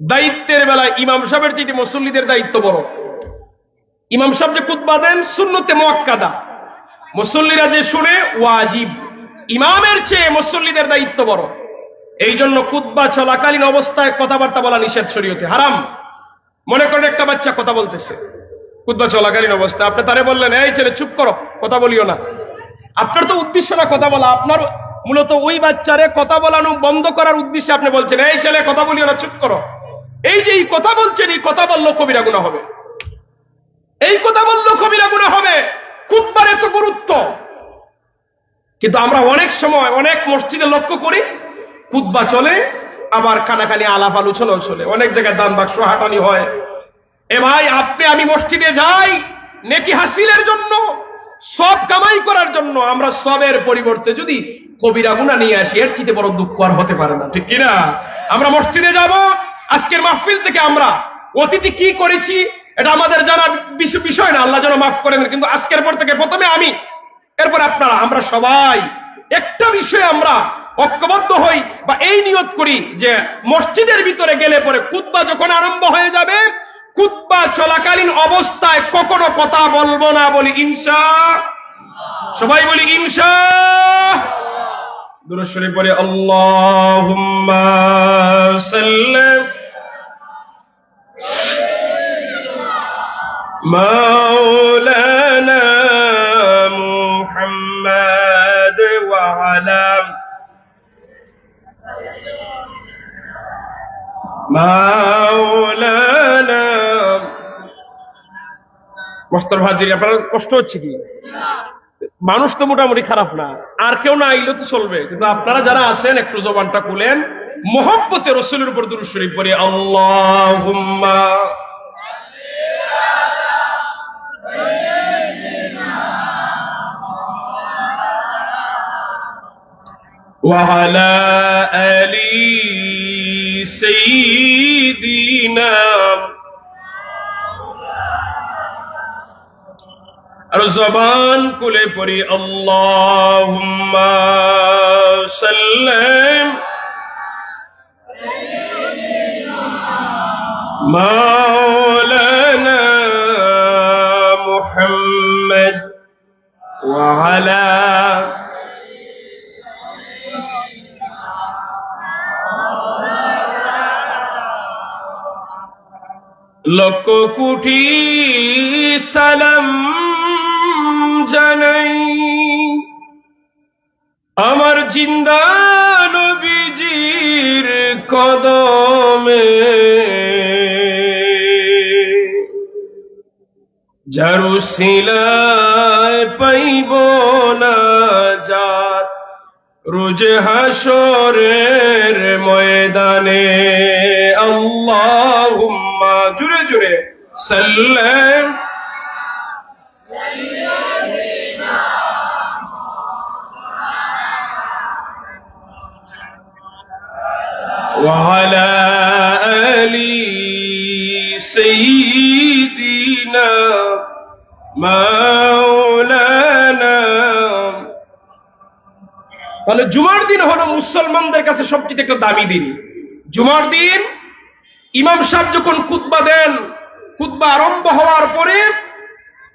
দায়িত্বের বেলায় ইমাম সাহেবের চেয়ে মুসল্লিদের দায়িত্ব বড়। ইমাম সাহেব যে খুতবা দেন সুন্নতে মুআক্কাদা, মুসল্লিরা যে শুনে ওয়াজিব। ইমামের চেয়ে মুসল্লিদের দায়িত্ব বড়। এই জন্য খুতবা চলাকালীন অবস্থায় কথাবার্তা বলা নিষেধ শরীয়তে, হারাম। মনে করেন একটা বাচ্চা কথা বলতেছে খুতবা চলাকালীন অবস্থায়, আপনি তারে বললেন, এই ছেলে চুপ করো, কথা বলিও না। আপনার তো উদ্দেশ্য না কথা বলা, আপনার মূলত ওই বাচ্চারে কথা বলানো বন্ধ করার উদ্দেশ্যে আপনি বলছেন, এই ছেলে কথা বলিও না, চুপ করো। এই যে এই কথা বলছেন, এই কথা বললেও কবিরা গুনাহ হবে। এই কথা বললেও কবিরা গুনাহ হবে। খুতবার এত গুরুত্ব, কিন্তু আমরা অনেক সময় অনেক মসজিদে লক্ষ্য করি, খুতবা চলে, আবার কানাকানি আলাপ আলোচনাও চলে, অনেক জায়গায় দান বাক্স হাঁটানি হয়। এ ভাই, আপনি আমি মসজিদে যাই নেকি হাসিলের জন্য, সব কামাই করার জন্য। আমরা সবের পরিবর্তে যদি কবিরা গুনাহ নিয়ে আসি, এর চেয়ে বড় দুঃখ আর হতে পারে না, ঠিক কিনা? আমরা মসজিদে যাব, আজকের মাহফিল থেকে আমরা অতীতে কি করেছি এটা আমাদের জানার বিষয় না, আল্লাহ যেন মাফ করেন। কিন্তু আজকের পর থেকে প্রথমে আমি, এরপর আপনারা, আমরা সবাই একটা বিষয়ে আমরা ঐক্যবদ্ধ হই বা এই নিয়ত করি যে মসজিদের ভিতরে গেলে পরে খুতবা যখন আরম্ভ হয়ে যাবে, খুতবা চলাকালীন অবস্থায় কখনো কথা বলবো না। বলি ইনশাআল্লাহ। সবাই বলি ইনশাআল্লাহ। দুরূদ শরীফ পড়ে, আল্লাহুম্মা সাল্লি মাওলানা মুহাম্মাদ ওয়া আলা মাওলানা। মোহতারাম হাজির, আপনার কষ্ট হচ্ছে কি? মানুষ তো মোটামুটি খারাপ না, আর কেউ না আইলে তো চলবে, কিন্তু আপনারা যারা আছেন একটু জবানটা খুলেন, মোহাব্বতে রাসূলের উপর দুরূদ শরীফ পড়ে, আল্লাহুম্মা وعلى آل سيدنا আর জবান খুলে পড়ি আল্লাহুম্মা সাল্লিম মাওলানা মুহাম্মদ ওয়া আলা লক্ষ কোটি সালাম জানাই আমার জিন্দা নবীজির কদমে, যার উসিলায় পাইব নাজাত রোজ হাসরের ময়দানে। আল্লাহুম্মা জুড়ে জুড়ে সাল্লাম وعلى آل سيدنا مولانا। তাহলে জুমার দিন হলো মুসলমানদের কাছে সবচেয়ে একটা দামি দিন। জুমার দিন ইমাম সাহেব যখন খুতবা দেন, খুতবা আরম্ভ হওয়ার পরে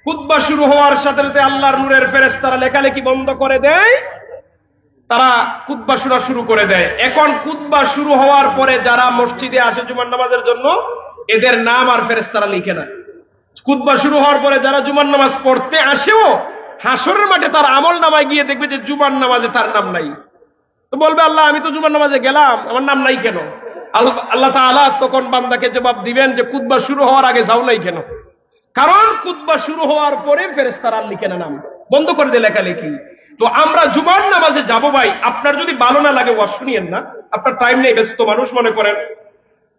খুতবা শুরু হওয়ার সাথে সাথে আল্লাহর নূরের ফেরেশতারা লেখালেখি বন্ধ করে দেয়, তারা খুতবা শোনা শুরু করে দেয়। এখন খুতবা শুরু হওয়ার পরে যারা মসজিদে আসে জুমার নামাজের জন্য, এদের নাম আর ফেরেশতারা লিখে না। খুতবা শুরু হওয়ার পরে যারা জুমার নামাজ পড়তে আসেও হাসরের মাঠে তার আমল নামায় গিয়ে দেখবে যে জুমার নামাজে তার নাম নাই। তো বলবে, আল্লাহ আমি তো জুমার নামাজে গেলাম, আমার নাম নাই কেন? আল্লাহ তাআলা তখন বান্দাকে জবাব দিবেন যে খুতবা শুরু হওয়ার আগে যাও নাই কেন? কারণ খুতবা শুরু হওয়ার পরে ফেরেশতারা লিখে না, নাম বন্ধ করে দিয়ে লেখালেখি। তো আমরা জুমার নামাজে যাবো ভাই, আপনার যদি ভালো না লাগে ওয়াজ শুনিয়েন না, আপনার টাইম নেই, ব্যস্ত মানুষ মনে করেন,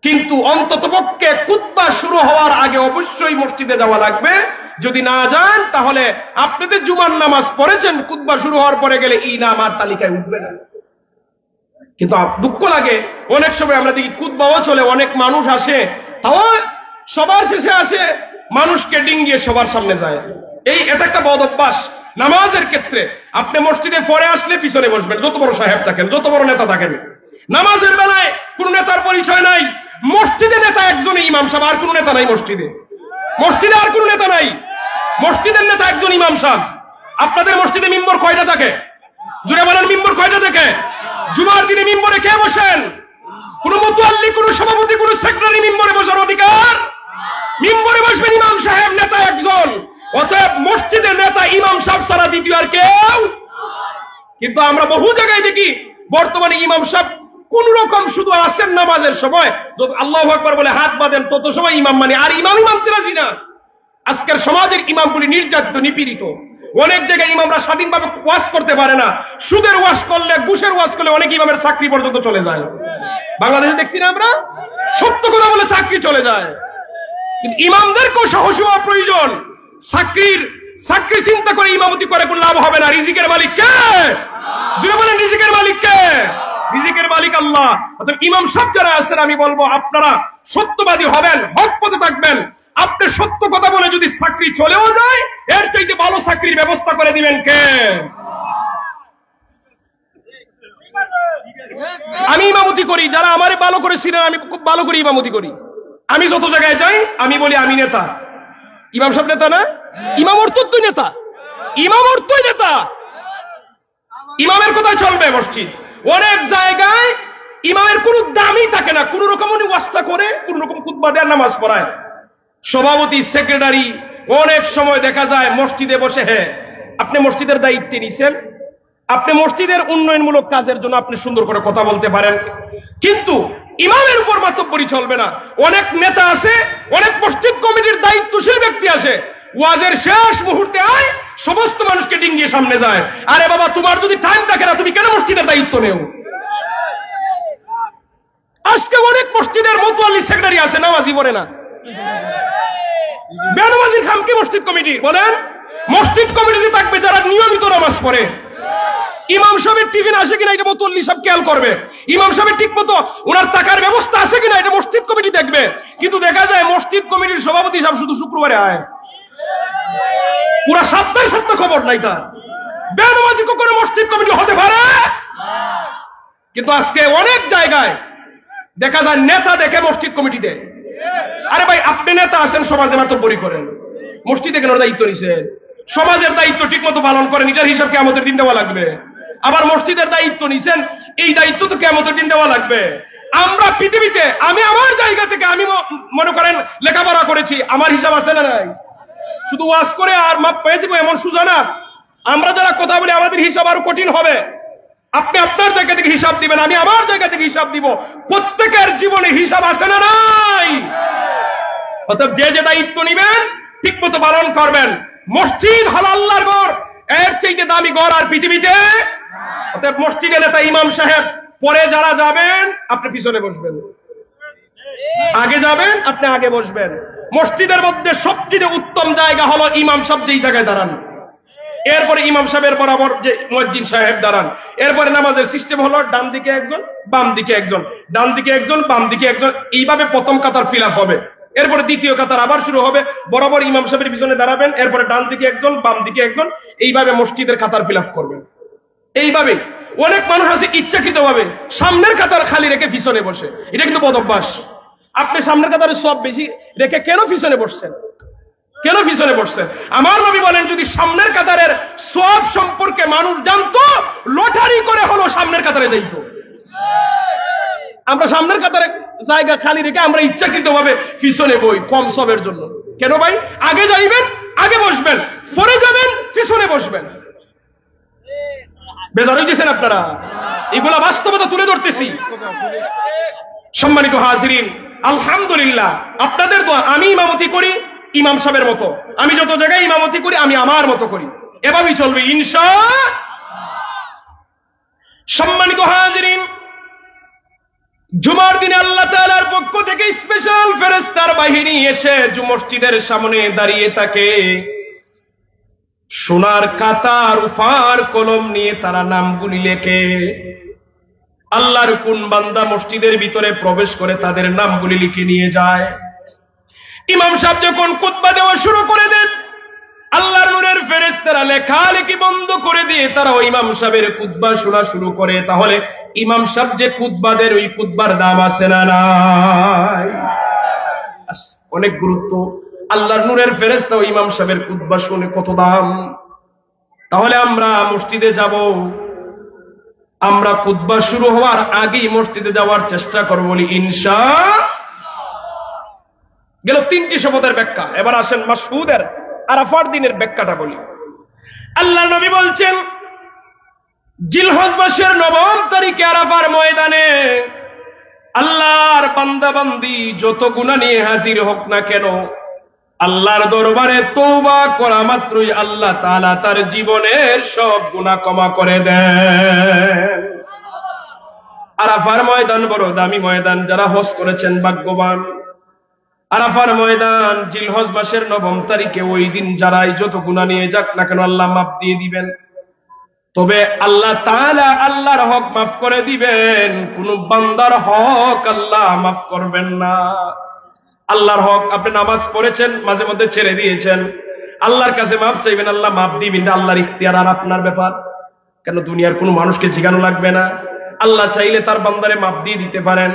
কিন্তু অন্ততপক্ষে খুতবা শুরু হওয়ার আগে অবশ্যই মসজিদে যাওয়া লাগবে। যদি না যান তাহলে আপনাদের জুমার নামাজ পড়েছেন, খুতবা শুরু হওয়ার পরে গেলে এই নাম আর তালিকায় উঠবে না। কিন্তু দুঃখ লাগে, অনেক সময় আমরা দেখি খুতবাও চলে, অনেক মানুষ আসে, তাও সবার শেষে আসে, মানুষকে ডিঙ্গিয়ে সবার সামনে যায়। এটা একটা বদ অভ্যাস। নামাজের ক্ষেত্রে আপনি মসজিদে পরে আসলে পিছনে বসবেন, যত বড় সাহেব থাকেন, যত বড় নেতা থাকেন। নামাজের বেলায় কোন নেতার পরিচয় নাই। মসজিদে নেতা একজনই ইমাম সাহেব, আর কোন নেতা নাই মসজিদে। মসজিদে আর কোন নেতা নাই, মসজিদের নেতা একজন ইমাম সাহেব। আপনাদের মসজিদে মিম্বর কয়টা থাকে? জুড়ে বলেন, মিম্বর কয়টা থাকে? জুমার দিনে মিম্বরে কে বসেন? কোন মুতাল্লি, কোন সভাপতি, কোন সেক্রেটারি মিম্বরে বসার অধিকার? মিম্বরে বসবেন ইমাম সাহেব, নেতা একজন। অতএব মসজিদের নেতা ইমাম সাহেব ছাড়া দ্বিতীয় আর কেউ। কিন্তু আমরা বহু জায়গায় দেখি বর্তমানে ইমাম সাহেব কোন রকম শুধু আসেন নামাজের সময়, যত আল্লাহু আকবার বলে হাত বাঁধেন তত সময় ইমাম মানে, আর ইমামই মানতে রাজি না। আজকের সমাজের ইমামগুলি নির্যাতিত, নিপীড়িত। অনেক জায়গায় ইমামরা স্বাধীনভাবে ওয়াজ করতে পারে না। সুদের ওয়াজ করলে, ঘুষের ওয়াজ করলে অনেক ইমামের চাকরি পর্যন্ত চলে যায়। বাংলাদেশে দেখছি না আমরা, সত্য কথা বলে চাকরি চলে যায়। কিন্তু ইমামদেরকেও সাহসী হওয়া প্রয়োজন। চাকরির চিন্তা করে ইমামতি করে কোন লাভ হবে না। রিজিকের মালিক কে? জুড়ে বলেন, রিজিকের মালিক কে? রিজিকের মালিক আল্লাহ। অর্থাৎ ইমাম সাহেব যারা আছেন, আমি বলবো আপনারা সত্যবাদী হবেন, হক পথে থাকবেন। আপনি সত্য কথা বলে যদি চাকরি চলেও যায়, এর চাইতে ভালো চাকরির ব্যবস্থা করে দিবেন কে? আমি ইমামতি করি, যারা আমারে ভালো করেছিলেন, আমি খুব ভালো করে ইমামতি করি। আমি যত জায়গায় যাই আমি বলি আমি নেতা। ইমাম সাহেব নেতা না? ইমাম অর্থই নেতা, ইমাম অর্থই নেতা। ইমামের কথাই চলবে মসজিদ। অনেক জায়গায় ইমামের কোন দামই থাকে না, কোন রকম উনি ওয়াজটা করে, কোন রকম খুতবা দেয়, নামাজ পড়ায়। সভাপতি, সেক্রেটারি অনেক সময় দেখা যায় মসজিদে বসে, হ্যাঁ আপনি মসজিদের দায়িত্বে নিছেন, আপনি মসজিদের উন্নয়নমূলক কাজের জন্য আপনি সুন্দর করে কথা বলতে পারেন, কিন্তু ইমামের উপর মাতব্বরি চলবে না। অনেক নেতা আছে, অনেক মসজিদ কমিটির দায়িত্বশীল ব্যক্তি আছে, ওয়াজের শেষ মুহূর্তে আয় সমস্ত মানুষকে ডিঙ্গিয়ে সামনে যায়। আরে বাবা, তোমার যদি টাইম থাকে না, তুমি কেন মসজিদের দায়িত্ব নেও? আজকে অনেক মসজিদের মুতাল্লি সেক্রেটারি আছে, নামাজি পড়ে না। বেনামাজির খামকে মসজিদ কমিটি বলেন। মসজিদ কমিটিতে থাকবে যারা নিয়মিত নামাজ পড়ে। ইমাম সাহেবের টিফিন আসে কিনা এটা মুতল্লি সাহেব খেয়াল করবে, ইমাম সাহেবের ঠিক মতো ওনার টাকার ব্যবস্থা আছে কিনা এটা মসজিদ কমিটি দেখবে। কিন্তু দেখা যায় মসজিদ কমিটির সভাপতি সাহেব শুধু শুক্রবারে আয়, পুরা সপ্তাহে সপ্তাহ খবর নাই তার। বেনামাজি কখনো মসজিদ কমিটি হতে পারে? কিন্তু আজকে অনেক জায়গায় দেখা যায় নেতা দেখে মসজিদ কমিটিতে। আরে ভাই, আপনি নেতা আছেন, সমাজে মাতব্বরি করেন, মসজিদে কেন দায়িত্ব নিছেন? সমাজের দায়িত্ব ঠিক মতো পালন করেন, এটার হিসাব কিয়ামতের দিন দেওয়া লাগবে। আবার মসজিদের দায়িত্ব নিছেন, এই দায়িত্ব তো কিয়ামতের দিন দেওয়া লাগবে। আমরা পৃথিবীতে, আমি আমার জায়গা থেকে আমি মনে করেন লেখাপড়া করেছি, আমার হিসাব আছে না নাই? শুধু ওয়াজ করে আর মাপ পেয়ে যাবো এমন সোজা না। আমরা যারা কথা বলি আমাদের হিসাব আরো কঠিন হবে। আপনি আপনার জায়গা থেকে হিসাব দিবেন, আমি আমার জায়গা থেকে হিসাব দিব। প্রত্যেকের জীবনে হিসাব আছে না নাই? অতএব যে যে দায়িত্ব নিবেন ঠিক মতো পালন করবেন। মসজিদ হলো আল্লাহর ঘর, এর চাইতে দামি ঘর আর পৃথিবীতে। অতএব মসজিদে নেতা ইমাম সাহেব, পরে যারা যাবেন আপনি পিছনে বসবেন, আগে যাবেন আপনি আগে বসবেন। মসজিদের মধ্যে সবচেয়ে উত্তম জায়গা হলো ইমাম সাহেব যেই জায়গায় দাঁড়ান, এরপরে ইমাম সাহেবের বরাবর যে মুয়াজ্জিন সাহেব দাঁড়ান। এরপরে নামাজের সিস্টেম হলো ডান দিকে একজন, বাম দিকে একজন, ডান দিকে একজন, বাম দিকে একজন, এইভাবে প্রথম কাতার ফিল আপ হবে। এরপরে দ্বিতীয় কাতার আবার শুরু হবে, বরাবর ইমাম সাহেবের পিছনে দাঁড়াবেন, এরপরে ডান দিকে একজন, বাম দিকে একজন, এইভাবে মসজিদের কাতার ফিল আপ করবেন। এইভাবে অনেক মানুষ আছে ইচ্ছাকৃত ভাবে সামনের কাতার খালি রেখে পিছনে বসে, এটা কিন্তু বদ অভ্যাস। আপনি সামনের কাতারে সব বেশি রেখে কেন পিছনে বসছেন? কেন পিছনে বসছেন? আমার নবী বলেন, যদি সামনের কাতারের সব সম্পর্কে মানুষ জানতো, লটারি করে হলো সামনের কাতারে যাইতো। আমরা সামনের কাতারে জায়গা খালি রেখে আমরা ইচ্ছাকৃত ভাবে পিছনে বই, কম সবের জন্য। কেন ভাই? আগে যাইবেন, আগে বসবেন, পরে যাবেন, পিছনে বসবেন। বেজার হইতেছেন আপনারা? এগুলা বাস্তবতা তুলে ধরতেছি। সম্মানিত হাজিরিন, আলহামদুলিল্লাহ, আপনাদের দোয়া। আমি ইমামতি করি ইমাম সাহেবের মতো, আমি যত জায়গায় ইমামতি করি আমি আমার মতো করি, এভাবেই চলবে ইনশাআল্লাহ। সম্মানিত হাজিরিন, জুমার দিনে আল্লাহ তাআলার পক্ষ থেকে স্পেশাল ফেরেশতার বাহিনী এসে মসজিদের সামনে দাঁড়িয়ে থাকে। সোনার কাতার উফার কলম নিয়ে তারা নামগুলি লেখে। আল্লাহর কোন বান্দা মসজিদের ভিতরে প্রবেশ করে তাদের নামগুলি লিখে নিয়ে যায়। ইমাম সাহেব যখন খুতবা দেওয়া শুরু করে দেন, আল্লাহর নূরের ফেরেশতারা লেখালেখি বন্ধ করে দিয়ে তারা ওই ইমাম সাহেবের খুতবা শোনা শুরু করে। তাহলে ইমাম সাহেব যে খুতবা দেন, ওই খুতবার দাম আছে না নাই? অনেক গুরুত্ব। আল্লাহর নূরের ফেরেশতা ওই ইমাম সাহেবের খুতবা শুনে কত দাম। তাহলে আমরা মসজিদে যাব, আমরা খুতবা শুরু হওয়ার আগেই মসজিদে যাওয়ার চেষ্টা করব বলি ইনশাআল্লাহ। গেল তিনটি শপথের ব্যাখ্যা। এবার আসেন মাসউদের আরাফার দিনের ব্যাখ্যাটা বলি। আল্লাহ নবী বলছেন, জিলহজ মাসের ৯ম তারিখে আরাফার ময়দানে আল্লাহর বান্দা বান্দি যত গুনাহ নিয়ে হাজির হোক না কেন, আল্লাহর দরবারে তওবা করা মাত্রই আল্লাহ তাআলা তার জীবনের সব গুনাহ ক্ষমা করে দেন। আরাফার ময়দান বড় দামি ময়দান, যারা হজ করেছেন ভাগ্যবান। আরাফার ময়দান জিলহজ মাসের ৯ম তারিখে, ওই দিন যারাই যত গুনাহ নিয়ে যাক না কেন আল্লাহ মাফ দিয়ে দিবেন। তবে আল্লাহ তাআলা আল্লাহর হক মাফ করে দিবেন, কোন বান্দার হক আল্লাহ মাফ করবেন না। আল্লাহর হক, আপনি নামাজ পড়েছেন, মাঝে মধ্যে ছেড়ে দিয়েছেন, আল্লাহর কাছে মাফ চাইবেন, আল্লাহ মাফ দিবেন, আল্লাহর ইখতিয়ার আর আপনার ব্যাপার। কেন দুনিয়ার কোনো মানুষকে জিজ্ঞানো লাগবে না। আল্লাহ চাইলে তার বান্দারে মাফ দিয়ে দিতে পারেন।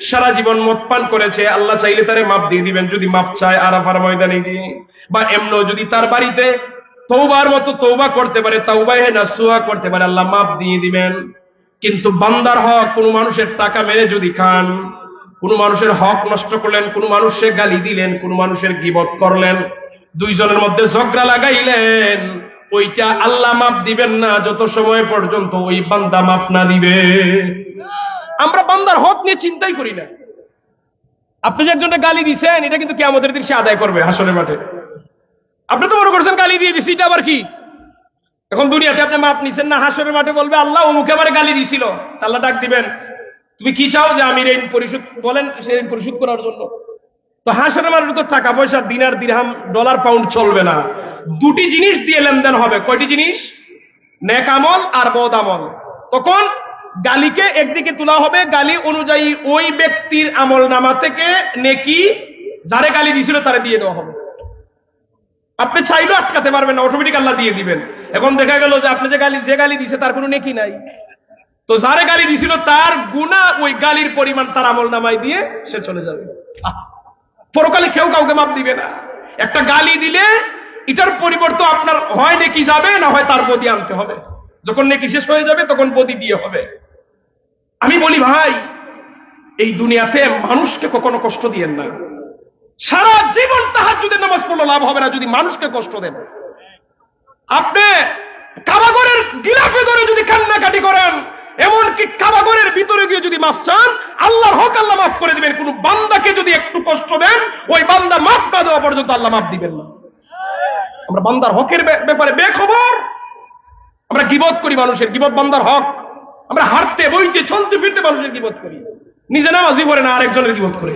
সারা জীবন মদ পান করেছে, আল্লাহ চাইলে তারে মাফ দিয়ে দিবেন যদি মাফ চায় আরাফার ময়দানে দিয়ে। বা এমনও যদি তার বাড়িতে তওবার মতো তওবা করতে পারে, তাওবায়ে নাসুহা করতে পারে, আল্লাহ মাফ দিয়ে দিবেন। কিন্তু বান্দার হক, কোনো মানুষের টাকা মেরে যদি খান, কোন মানুষের হক নষ্ট করলেন, কোন মানুষের গালি দিলেন, কোন মানুষের গীবত করলেন, দুইজনের মধ্যে ঝগড়া লাগাইলেন, ওইটা আল্লাহ মাফ দিবেন না যত সময় পর্যন্ত ওই বান্দা মাফ না দিবে। আমরা বান্দার হক নিয়ে চিন্তাই করি না। আপনি যে একজনটা গালি দিছেন, এটা কিন্তু কিয়ামতের দিন সে আদায় করবে হাসরের মাঠে। আপনি তো মনে করছেন গালি দিয়ে দিছি, এটা আবার কি? এখন দুনিয়াতে আপনি মাপ নিছেন না, হাসরের মাঠে বলবে আল্লাহ অমুকে আবার গালি দিছিল। আল্লাহ ডাক দিবেন, তুমি কি চাও যে আমি ঋণ পরিশোধ, বলেন সে ঋণ পরিশোধ করার জন্য। তো হাসরের মাঠে তো টাকা পয়সা, দিনার দিরহাম ডলার পাউন্ড চলবে না। দুটি জিনিস দিয়ে লেনদেন হবে। কয়টি জিনিস? নেক আমল আর বদ আমল। তখন গালিকে একদিকে তোলা হবে, গালি অনুযায়ী ওই ব্যক্তির আমল নামা থেকে নেকি যারে গালি দিছিল তারে দিয়ে দেওয়া হবে। আপনি চাইলেও আটকাতে পারবেন না, অটোমেটিক আল্লাহ দিয়ে দিবেন। এখন দেখা গেল যে আপনি যে গালি দিছে তার কোনো নেকি নাই, তো যারে গালি দিছিল তার গুনাহ ওই গালির পরিমাণ তার আমল নামায় দিয়ে সে চলে যাবে। পরকালে কেউ কাউকে মাপ দিবে না। একটা গালি দিলে এটার পরিবর্তে আপনার হয় নেকি যাবে, না হয় তার বদি আনতে হবে। যখন নেকি শেষ হয়ে যাবে তখন বদি দিয়ে হবে। আমি বলি ভাই, এই দুনিয়াতে মানুষকে কখনো কষ্ট দিয়েন না। সারা জীবন তাহাজ্জুদের নামাজ পড়লে লাভ হবে না যদি মানুষকে কষ্ট দেন। আপনি কাবাগরের গিলাফে ধরে যদি কান্নাকাটি করেন, এমনকি কাবাগরের ভিতরে গিয়ে যদি মাফ চান, আল্লাহর হক আল্লাহ মাফ করে দিবেন। কোন বান্দাকে যদি একটু কষ্ট দেন, ওই বান্দা মাফ না দেওয়া পর্যন্ত আল্লাহ মাফ দিবেন না। আমরা বান্দার হকের ব্যাপারে বেখবর। আমরা গীবত করি মানুষের, গীবত বান্দার হক। আমরা হাঁটতে বইতে চলতে ফিরতে মানুষের গীবত করি, নিজে নামাজই পড়ে না আরেকজনের গীবত করে,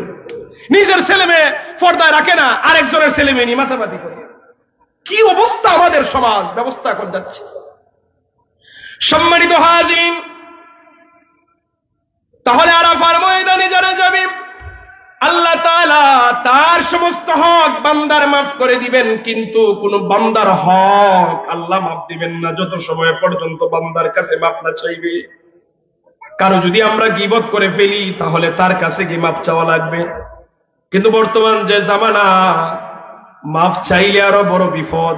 নিজের ছেলে মেয়ে পর্দায় রাখে না আরেকজনের ছেলে মেয়ে নিয়ে মাথাপাতি করে। কি অবস্থা আমাদের সমাজ ব্যবস্থা করে যাচ্ছে। সম্মানিত হাজিরিন, তাহলে আরাফার ময়দানে যারা যাবে আল্লাহ তাআলা তার সমস্ত হক বান্দার মাফ করে দিবেন, কিন্তু কোন বান্দার হক আল্লাহ মাফ দিবেন না যত সময় পর্যন্ত বান্দার কাছে মাফ না চাইবে। কারো যদি আমরা গীবত করে ফেলি তাহলে তার কাছে গিয়ে মাফ চাওয়া লাগবে। কিন্তু বর্তমান যে জামানা, মাফ চাইলে আরো বড় বিপদ।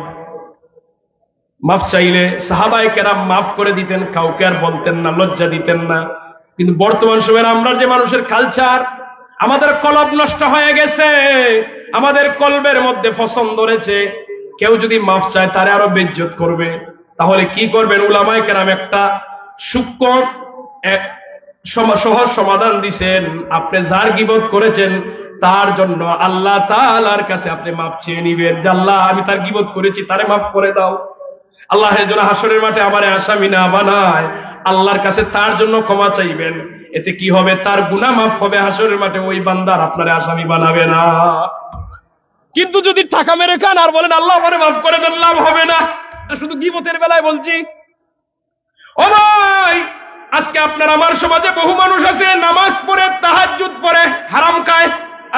মাফ চাইলে সাহাবায়ে কেরাম মাফ করে দিতেন, কাউকে আর বলতেন না, লজ্জা দিতেন না। কিন্তু বর্তমান সময়ে আমরা যে মানুষের কালচার, আমাদের কলব নষ্ট হয়ে গেছে, আমাদের কলবের মধ্যে ফসন ধরেছে। কেউ যদি মাফ চায় তারে আরো বেইজ্জত করবে। তাহলে কি করবেন? উলামায়ে কেরাম একটা সূক্ষ্ম সহজ সমাধান দিছেন। আপনি যার গীবত করেছেন তার জন্য আল্লাহ তাআলার কাছে আপনি মাফ চেয়ে নিবেন যে আল্লাহ আমি তার গীবত করেছি, তারে মাফ করে দাও। আল্লাহের জন্য হাসরের মাঠে আমারে আসামি না বানায়, আল্লাহর কাছে তার জন্য ক্ষমা চাইবেন। এতে কি হবে? তার গুনাহ মাফ হবে হাসরের মাঠে, ওই বান্দার আপনারে আসামি বানাবে না। কিন্তু যদি টাকা মেরে খান আর বলেন আল্লাহ আমারে মাফ করে দেন, লাভ হবে না। শুধু গীবতের বেলায় বলছি। ও ভাই, আজকে আপনার আমার সমাজে বহু মানুষ আছে নামাজ পড়ে তাহাজ্জুদ পড়ে হারাম খায়,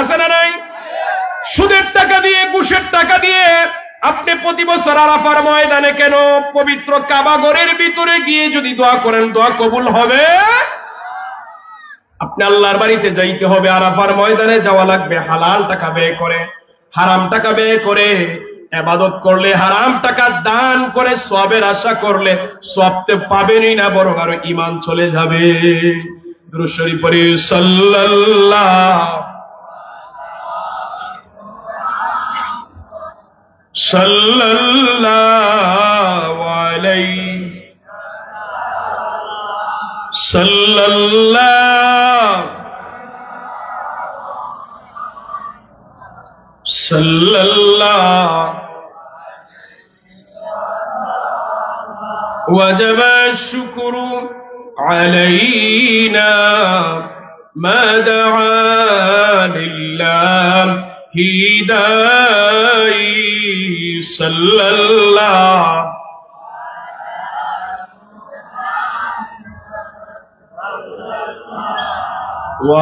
আছে না নাই? সুদের টাকা দিয়ে, ঘুষের টাকা দিয়ে আপনি প্রতি বছর আরাফার ময়দানে কেন পবিত্র কাবা ঘরের ভিতরে গিয়ে যদি দোয়া করেন, দোয়া কবুল হবে? আপনি আল্লাহর বাড়িতে যাইতে হবে, আরাফার ময়দানে যাওয়া লাগবে হালাল টাকা ব্যয় করে। হারাম টাকা ব্যয় করে ইবাদত করলে, হারাম টাকা দান করে সওয়াবের আশা করলে সওয়াব তো পাবেনই না, বরং আরো ঈমান চলে যাবে। দুরূদ শরীফ পড়ি সাল্লাল্লাহু আলাইহি وجب الشكر علينا ما دعا لله داعي صلى الله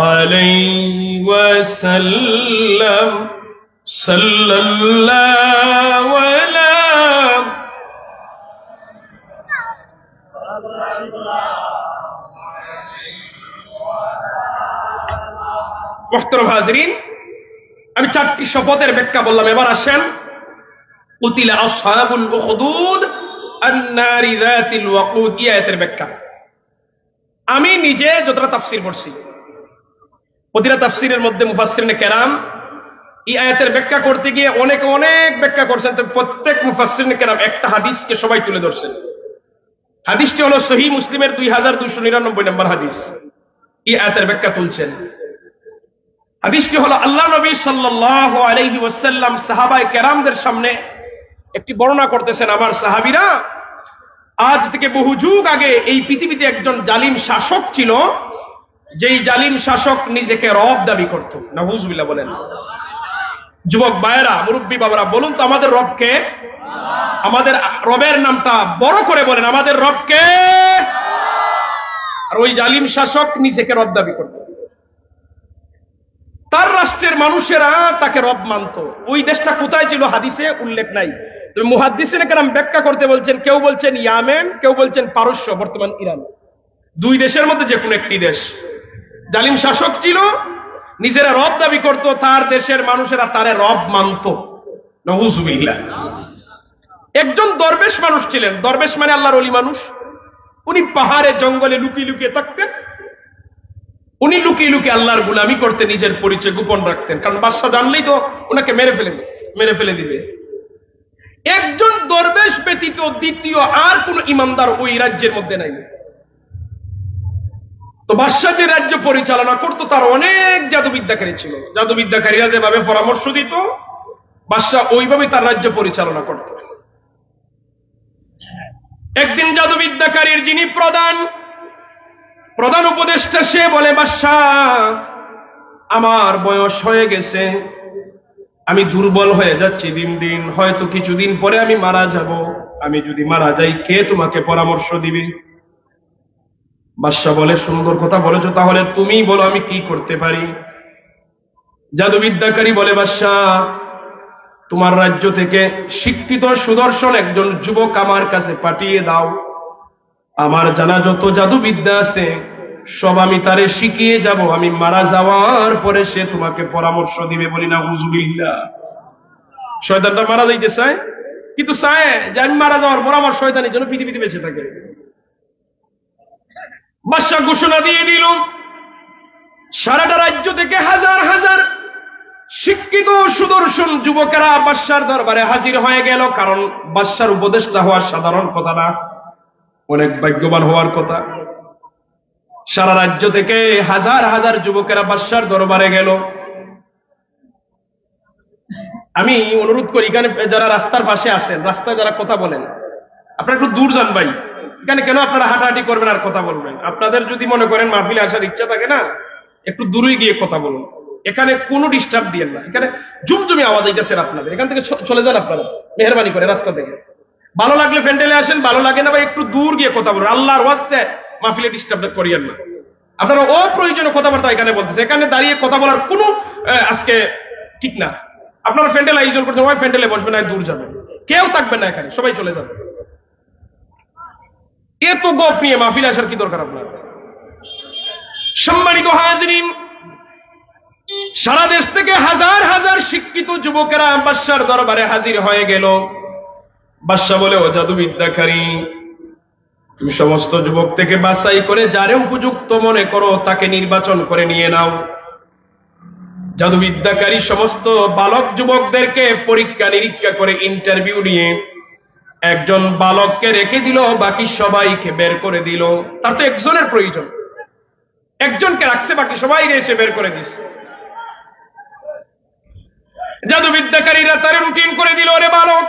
عليه وسلم صلى الله على মুহতারাম হাজিরিন, আমি চারটি শপথের ব্যাখ্যা বললাম। এবার আসেন কুতিলা আসহাবুল উখদুদ আন-নারি যাতিল ওয়াকুদ আয়াতের ব্যাখ্যা। আমি নিজে যতটা তাফসীর পড়ছি, প্রতিটা তাফসীরের মধ্যে মুফাসসিরিনে কেরাম এই আয়াতের ব্যাখ্যা করতে গিয়ে অনেকে অনেক ব্যাখ্যা করছেন। তো প্রত্যেক মুফাসসিরিনে কেরাম একটা হাদিসকে সবাই তুলে ধরছেন। হাদিসটি হলো সহিহ মুসলিমের 2299 নম্বর হাদিস। এই আয়াতের ব্যাখ্যা তুলছেন। হাদিসটি হলো আল্লাহ নবী সাল্লাল্লাহু আলাইহি ওয়াসাল্লাম সাহাবায়ে কেরামদের সামনে একটি বর্ণনা করতেছেন। আমার সাহাবীরা, আজ থেকে বহু যুগ আগে এই পৃথিবীতে একজন জালিম শাসক ছিল, যেই জালিম শাসক নিজেকে রব দাবি করত। নাউযুবিল্লাহ বলেন। যুবক ভাইয়েরা, মুরব্বী বাবারা, বলুন তো আমাদের রবকে? আমাদের রবের নামটা বড় করে বলেন, আমাদের রবকে? আর ওই জালিম শাসক নিজেকে রব দাবি করত। তার রাষ্ট্রের মানুষেরা তাকে রব মানত। ওই দেশটা কোথায় ছিল হাদিসে উল্লেখ নাই, তবে মুহাদ্দিসিনে কেরাম ব্যাখ্যা করতে বলছেন, কেউ বলছেন ইয়ামেন, কেউ বলছেন পারস্য, বর্তমান ইরান। দুই দেশের মধ্যে যে কোনো একটি দেশ। জালিম শাসক ছিল, নিজেরা রব দাবি করত, তার দেশের মানুষেরা তারে রব মানত। নাউযুবিল্লাহ। একজন দরবেশ মানুষ ছিলেন, দরবেশ মানে আল্লাহর ওলি মানুষ। উনি পাহাড়ে জঙ্গলে লুকিয়ে লুকিয়ে থাকতেন। উনি লুকিয়ে লুকিয়ে আল্লাহর গুলামি করতে নিজের পরিচয় গোপন রাখতেন, কারণ বাদশা জানলেই তো ওনাকে মেরে ফেলে দিবে। একজন দরবেশ ব্যতীত দ্বিতীয় আর কোন ইমানদার ওই রাজ্যের মধ্যে নাই। তো বাদশা যে রাজ্য পরিচালনা করত তার অনেক জাদুবিদ্যাকারী ছিল। জাদুবিদ্যাকারীরা যেভাবে পরামর্শ দিত, বাদশা ওইভাবে তার রাজ্য পরিচালনা করত। একদিন জাদুবিদ্যাকারীর যিনি প্রধান উপদেষ্টা, সে বলে, বাদশা, আমার বয়স হয়ে গেছে, আমি দুর্বল হয়ে যাচ্ছি দিন দিন, হয়তো কিছুদিন পরে আমি মারা যাব। আমি যদি মারা যাই, কে তোমাকে পরামর্শ দিবে? বাদশা বলে, সুন্দর কথা বলেছো, তাহলে তুমি বলো আমি কি করতে পারি। জাদুবিদ্যাকারী বলে, বাদশা, তোমার রাজ্য থেকে শিক্ষিত সুদর্শন একজন যুবক আমার কাছে পাঠিয়ে দাও। আমার জানা যত জাদুবিদ্যা আছে সব আমি তারে শিখিয়ে যাব। আমি মারা যাওয়ার পরে সে তোমাকে পরামর্শ দিবে। বলি না নাউযুবিল্লাহ। শয়তানটা মারা যাইতে চায়, কিন্তু চায় যে আমি মারা যাওয়ার পর আমার শয়তানের জন্য পৃথিবীতে বেঁচে থাকে। বাদশা ঘোষণা দিয়ে দিল, সারাটা রাজ্য থেকে হাজার হাজার শিক্ষিত সুদর্শন যুবকেরা বাদশার দরবারে হাজির হয়ে গেল। কারণ বাদশার উপদেষ্টা হওয়ার সাধারণ কথা না, অনেক ভাগ্যবান হওয়ার কথা। সারা রাজ্য থেকে হাজার হাজার যুবকেরা বাদশার দরবারে গেল। আমি অনুরোধ করি, এখানে যারা রাস্তার পাশে আছেন, রাস্তায় যারা কথা বলেন, আপনারা একটু দূর যান ভাই। এখানে কেন আপনারা হাঁটাহাঁটি করবেন আর কথা বলবেন? আপনাদের যদি মনে করেন মাহফিলে আসার ইচ্ছা থাকে না, একটু দূরে গিয়ে কথা বলুন। এখানে কোনো ডিস্টার্ব দিয়েন না। এখানে জুমজুমি আওয়াজ হইতেছেন আপনাদের, এখান থেকে চলে যান আপনারা মেহরবানি করে রাস্তা থেকে। ভালো লাগলে ফ্যান্ডেলে আসেন, ভালো লাগে না ভাই একটু দূর গিয়ে কথা বলুন। আল্লাহর ওয়াস্তে মাহফিলে ডিস্টার্ব করিয়েন না। আপনারা অপ্রয়োজনীয় কথাবার্তা এখানে বলতেছে, এখানে দাঁড়িয়ে কথা বলার কোনো আজকে ঠিক না। আপনারা ফ্যান্ডেল আয়োজন করছেন, ওই ফ্যান্ডেলে বসবেন, না দূর যাবেন, কেউ থাকবেন না এখানে, সবাই চলে যাবে। এত গফ নিয়ে মাহফিলে আসার কি দরকার আপনার? সম্মানিত হাজিরিন, সারা দেশ থেকে হাজার হাজার শিক্ষিত যুবকেরা বাদশার দরবারে হাজির হয়ে গেল। বাদশা বলে, ও জাদুবিদ্যাকারী, তুমি সমস্ত যুবক থেকে বাছাই করে যারে উপযুক্ত মনে করো তাকে নির্বাচন করে নিয়ে নাও। জাদুবিদ্যাকারী সমস্ত বালক যুবকদেরকে পরীক্ষা নিরীক্ষা করে ইন্টারভিউ নিয়ে একজন বালককে রেখে দিল, বাকি সবাইকে বের করে দিল। তার তো একজনের প্রয়োজন, একজনকে রাখছে, বাকি সবাই এসে বের করে দিচ্ছে। জাদুবিদ্যাকারীরা তারে রুটিন করে দিল, ওরে বালক,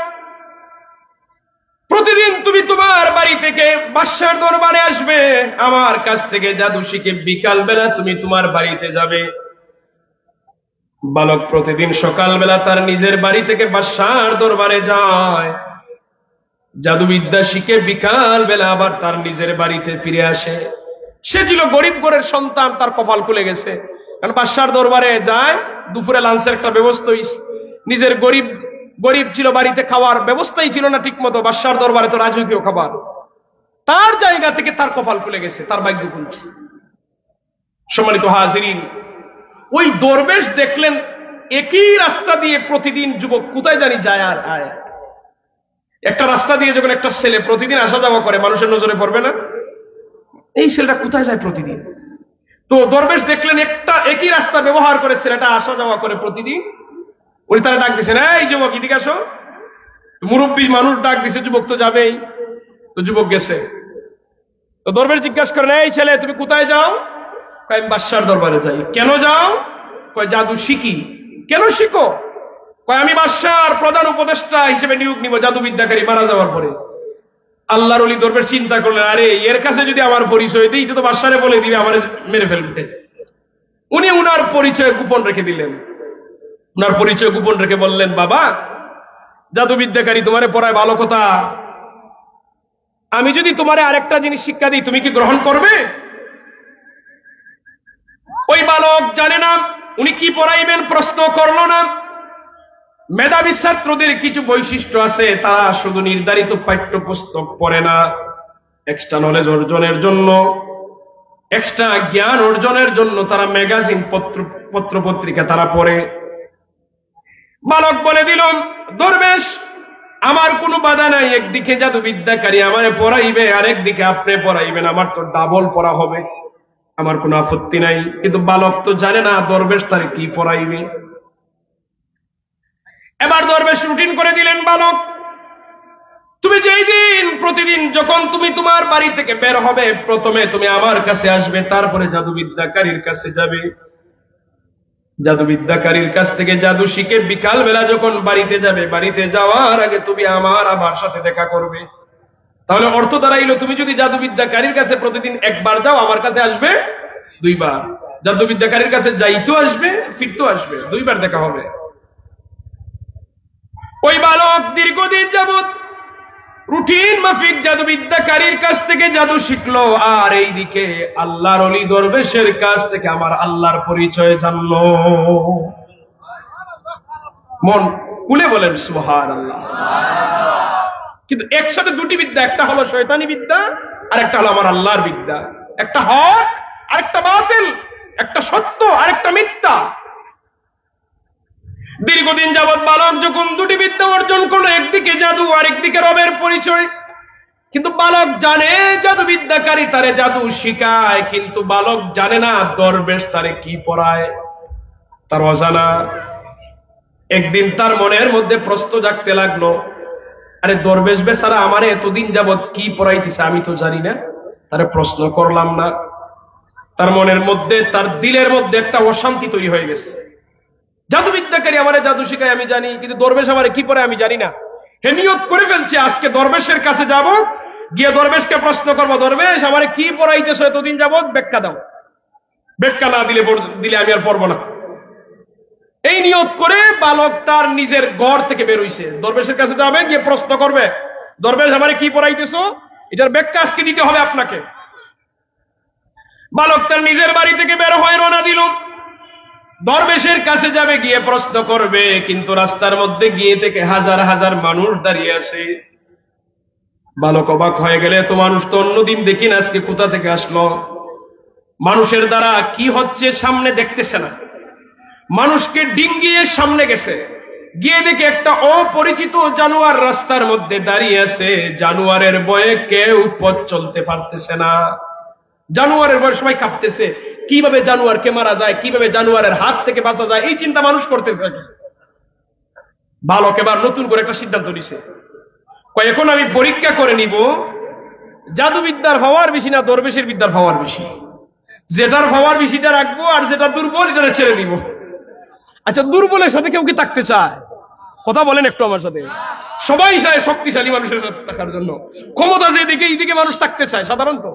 প্রতিদিন তুমি তোমার বাড়ি থেকে বাদশার দরবারে আসবে, আমার কাছ থেকে জাদু শিখে বিকাল বেলা তুমি তোমার বাড়িতে যাবে। বালক প্রতিদিন সকালবেলা তার নিজের বাড়ি থেকে বাদশার দরবারে যায়, জাদুবিদ্যা শিখে বিকাল বেলা আবার তার নিজের বাড়িতে ফিরে আসে। সে ছিল গরিব ঘরের সন্তান, তার কপাল খুলে গেছে, কারণ বাদশার দরবারে যায়, দুপুরে লাঞ্চের একটা ব্যবস্থা, নিজের গরিব ছিল, বাড়িতে খাওয়ার ব্যবস্থাই ছিল না ঠিক মতো, বাদশার দরবারে তো রাজকীয় খাবার। তার জায়গা থেকে তার কপাল খুলে গেছে, তার ভাগ্য খুলছে। সম্মানিত হাজিরিন, ওই দরবেশ দেখলেন একই রাস্তা দিয়ে প্রতিদিন যুবক কোথায় জানি যায় আর আয়। একটা রাস্তা দিয়ে যখন একটা ছেলে প্রতিদিন আসা যাওয়া করে, মানুষের নজরে পড়বে না এই ছেলেটা কোথায় যায় প্রতিদিন? তো দরবেশ দেখলেন একই রাস্তা ব্যবহার করে ছেলেটা আসা যাওয়া করে প্রতিদিন। উনি তারা ডাক দিচ্ছেন, এই যুবক এদিকে আসো। মুরব্বী মানুষ ডাক দিছে, যুবক তো যাবেই। তো যুবক গেছে। তো দরবেশ জিজ্ঞাসা করেন, এই ছেলে তুমি কোথায় যাও? কয়, আমি বাদশার দরবারে যাই। কেন যাও? কয়, জাদু শিখি। কেন শিখো? কয়, আমি বাদশার প্রধান উপদেষ্টা হিসেবে নিয়োগ নিব জাদুবিদ্যাকারী মারা যাওয়ার পরে। আল্লাহর ওলি দরবেশ চিন্তা করলেন, আরে এর কাছে যদি আমার পরিচয় দিই তো বাদশারে বলে দিবে আমার মেরে ফেলবে। উনি উনার পরিচয় গোপন রেখে দিলেন। উনার পরিচয় গোপন রেখে বললেন, বাবা, জাদুবিদ্যাকারী তোমারে পড়ায় ভালো কথা, আমি যদি তোমারে আরেকটা জিনিস শিক্ষা দিই তুমি কি গ্রহণ করবে? ওই বালক জানে না উনি কি পড়াইবেন, প্রশ্ন করল না। মেধাবী ছাত্রদের কিছু বৈশিষ্ট্য আছে, তারা শুধু নির্ধারিত পাঠ্যপুস্তক পড়ে না, এক্সট্রা নলেজ অর্জনের জন্য, এক্সট্রা জ্ঞান অর্জনের জন্য তারা ম্যাগাজিন পত্র পত্রিকা তারা পড়ে। বালক বলে দিল, দরবেশ আমার কোনো বাধা নাই, একদিকে জাদুবিদ্যাকারী আমারে পড়াইবে, আরেকদিকে আপনি পড়াইবেন, আমার তো ডাবল পড়া হবে, আমার কোনো আপত্তি নাই। কিন্তু বালক তো জানে না দরবেশ তারে কি পড়াইবে। এবার দরবেশ রুটিন করে দিলেন, বালক তুমি যেই দিন প্রতিদিন যখন তুমি তোমার বাড়ি থেকে বের হবে, প্রথমে তুমি আমার কাছে আসবে, তারপরে জাদুবিদ্যাকারীর কাছে যাবে। জাদুবিদ্যাকারীর কাছ থেকে জাদু শিখে বিকাল বেলা যখন বাড়িতে যাবে, বাড়িতে যাওয়ার আগে তুমি আমার সাথে দেখা করবে। তাহলে অর্থ দাঁড়াইল, তুমি যদি জাদুবিদ্যাকারীর কাছে প্রতিদিন একবার যাও, আমার কাছে আসবে দুইবার। জাদুবিদ্যাকারীর কাছে যাইতেও আসবে, ফিরতেও আসবে, দুইবার দেখা হবে। ওই বালক দীর্ঘদিন যাবৎ রুটিন মাফিক জাদুবিদ্যাকারীর কাছ থেকে জাদু শিখলো, আর এইদিকে আল্লাহর ওলি দরবেশের কাছ থেকে আমার আল্লাহর পরিচয় জানলো। মন খুলে বলেন সুবহানাল্লাহ। কিন্তু একসাথে দুটি বিদ্যা, একটা হলো শয়তানি বিদ্যা আর একটা হলো আমার আল্লাহর বিদ্যা। একটা হক আর একটা বাতিল, একটা সত্য আর একটা মিথ্যা। দীর্ঘদিন যাবৎ বালক যখন দুটি বিদ্যা অর্জন করলো, একদিকে জাদু আর একদিকে রবের পরিচয়। কিন্তু বালক জানে জাদুবিদ্যাকারী তারে জাদু শিখায়, কিন্তু বালক জানে না দরবেশ তারে কি পড়ায়, তার অজানা। একদিন তার মনের মধ্যে প্রশ্ন জাগতে লাগলো, আরে দরবেশ বেচারা আমারে এতদিন যাবৎ কি পড়াইতেছে আমি তো জানি না, তারে প্রশ্ন করলাম না। তার মনের মধ্যে, তার দিলের মধ্যে একটা অশান্তি তৈরি হয়ে গেছে। জাদুবিদ্যাকারী আমারে জাদু শিখায় আমি জানি, কিন্তু দরবেশ আমারে কি পড়ে আমি জানি না। হে নিয়ত করে ফেলছে আজকে দরবেশের কাছে যাব, গিয়ে দরবেশকে প্রশ্ন করবো, দরবেশ আমারে কি পড়াইতেছ এতদিন যাবৎ, ব্যাখ্যা দাও। ব্যাখ্যা না দিলে আমি আর পড়বো না। এই নিয়ত করে বালক তার নিজের ঘর থেকে বেরোইছে, দরবেশের কাছে যাবে, গিয়ে প্রশ্ন করবে, দরবেশ আমারে কি পড়াইতেছ, এটার ব্যাখ্যা আজকে দিতে হবে আপনাকে। বালক তার নিজের বাড়ি থেকে বের হয়ে রওনা দিল, দরবেশের কাছে যাবে, গিয়ে প্রশ্ন করবে। কিন্তু রাস্তার মধ্যে গিয়ে থেকে হাজার হাজার মানুষ দাঁড়িয়ে আছে। বালক অবাক হয়ে গেলে, এত মানুষ তো অন্যদিন দেখি না, আজকে কোথা থেকে আসলো। মানুষের দ্বারা কি হচ্ছে সামনে দেখতেছে না, মানুষকে ডিঙ্গিয়ে সামনে গেছে, গিয়ে দেখে একটা অপরিচিত জানোয়ার রাস্তার মধ্যে দাঁড়িয়ে আছে। জানোয়ারের ভয়ে কেউ পথ চলতে পারতেছে না। জানোয়ারের ভয়ে সবাই কাঁপতেছে, কিভাবে জানোয়ারকে মারা যায়, কিভাবে জানোয়ারের হাত থেকে বাঁচা যায়, এই চিন্তা মানুষ করতেছে। বালক এবার নতুন করে একটা সিদ্ধান্ত নিছে, এখন আমি পরীক্ষা করে নিব জাদুবিদ্যার পাওয়ার বেশি না দরবেশের বিদ্যার পাওয়ার বেশি। যেটার পাওয়ার বেশিটা রাখবো, আর যেটা দুর্বল এটা ছেড়ে দিব। আচ্ছা, দুর্বলের সাথে কেউ কি থাকতে চায়? কথা বলেন একটু আমার সাথে। সবাই চায় শক্তিশালী মানুষের সাথে থাকার জন্য, ক্ষমতা যেদিকে এইদিকে মানুষ থাকতে চায় সাধারণত।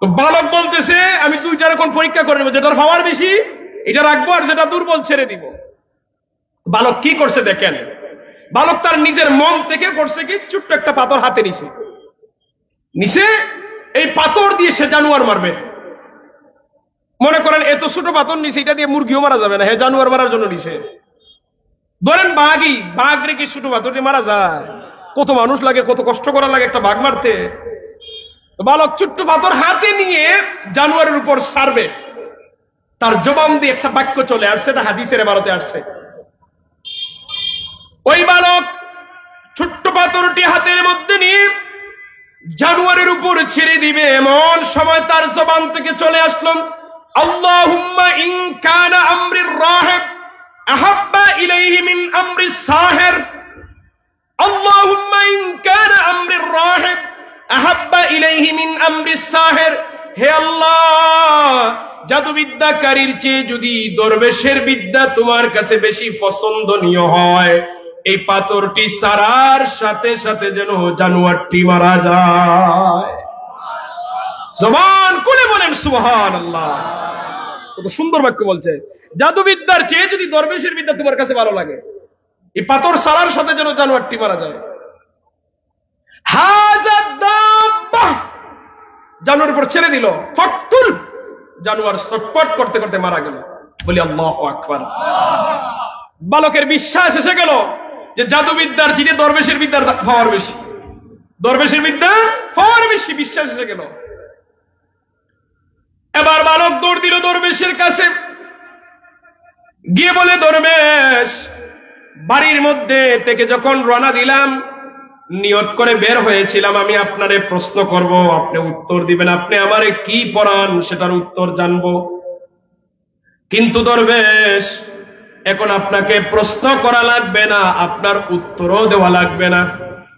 তো বালক বলতেছে আমি দুইটার এখন পরীক্ষা করে নেবো, যেটার পাওয়ার বেশি এটা রাখবো, আর যেটা দুর্বল ছেড়ে দিব। বালক কি করছে দেখেন, বালক তার নিজের মন থেকে করছে কি, ছোট্ট একটা পাথর হাতে নিছে, এই পাথর দিয়ে সে জানোয়ার মারবে। মনে করেন এত ছোট পাথর নিছে, এটা দিয়ে মুরগিও মারা যাবে না, হে জানোয়ার মারার জন্য নিছে। ধরেন বাঘ রেখে ছোট পাথর দিয়ে মারা যায়, কত মানুষ লাগে, কত কষ্ট করা লাগে একটা বাঘ মারতে। বালক ছোট্ট পাথর হাতে নিয়ে জানোয়ারের উপর সারবে, তার জবান দিয়ে একটা বাক্য চলে আসছে, এটা হাদিসের ইবারতে আসছে। ওই বালক ছোট্ট পাথরটি হাতের মধ্যে নিয়ে জানোয়ারের উপর ছেড়ে দিবে, এমন সময় তার জবান থেকে চলে আসলো, আল্লাহুম্মা ইন কানা আমরির রাহিব আহাব্বা ইলাইহি মিন আমরিস সাহির, আল্লাহুম্মা ইন কানা আমরির রাহিব আহাব্বা ইলাইহি মিন আমরিস সাহির। হে আল্লাহ, জাদুবিদ্যাকারীর চেয়ে যদি দরবেশের বিদ্যা তোমার কাছে বেশি পছন্দনীয় হয়, এই পাথরটি সারার সাথে সাথে যেন জানোয়ারটি মারা যায়। জবান খুলে বলেন সুবহানাল্লাহ। কত সুন্দর বাক্য বলছে, জাদুবিদ্যার চেয়ে যদি দরবেশের বিদ্যা তোমার কাছে ভালো লাগে, এই পাথর সারার সাথে যেন জানোয়ারটি মারা যায়। হাযা দাব্বাহ, জানোয়ারের উপর ছেড়ে দিল, ফাকতুল জানোয়ার ছটফট করতে করতে মারা গেল। বলি আল্লাহু আকবার। বালকের বিশ্বাস এসে গেল যে জাদুবিদ্যার চিনে দরবেশের বিদ্যার পাওয়ার বেশি, দরবেশের বিদ্যা পাওয়ার বেশি, বিশ্বাস এসে গেল। এবার বালক দৌড় দিল দরবেশের কাছে, গিয়ে বলে, দরবেশ, বাড়ির মধ্যে থেকে যখন রওনা দিলাম নিয়ত করে বের হয়েছিলাম আমি আপনারে প্রশ্ন করব, আপনি উত্তর দিবেন, আপনি আমারে কি পড়ান সেটার উত্তর জানবো। কিন্তু দরবেশ, এখন আপনাকে প্রশ্ন করা লাগবে না, আপনার উত্তরও দেওয়া লাগবে না।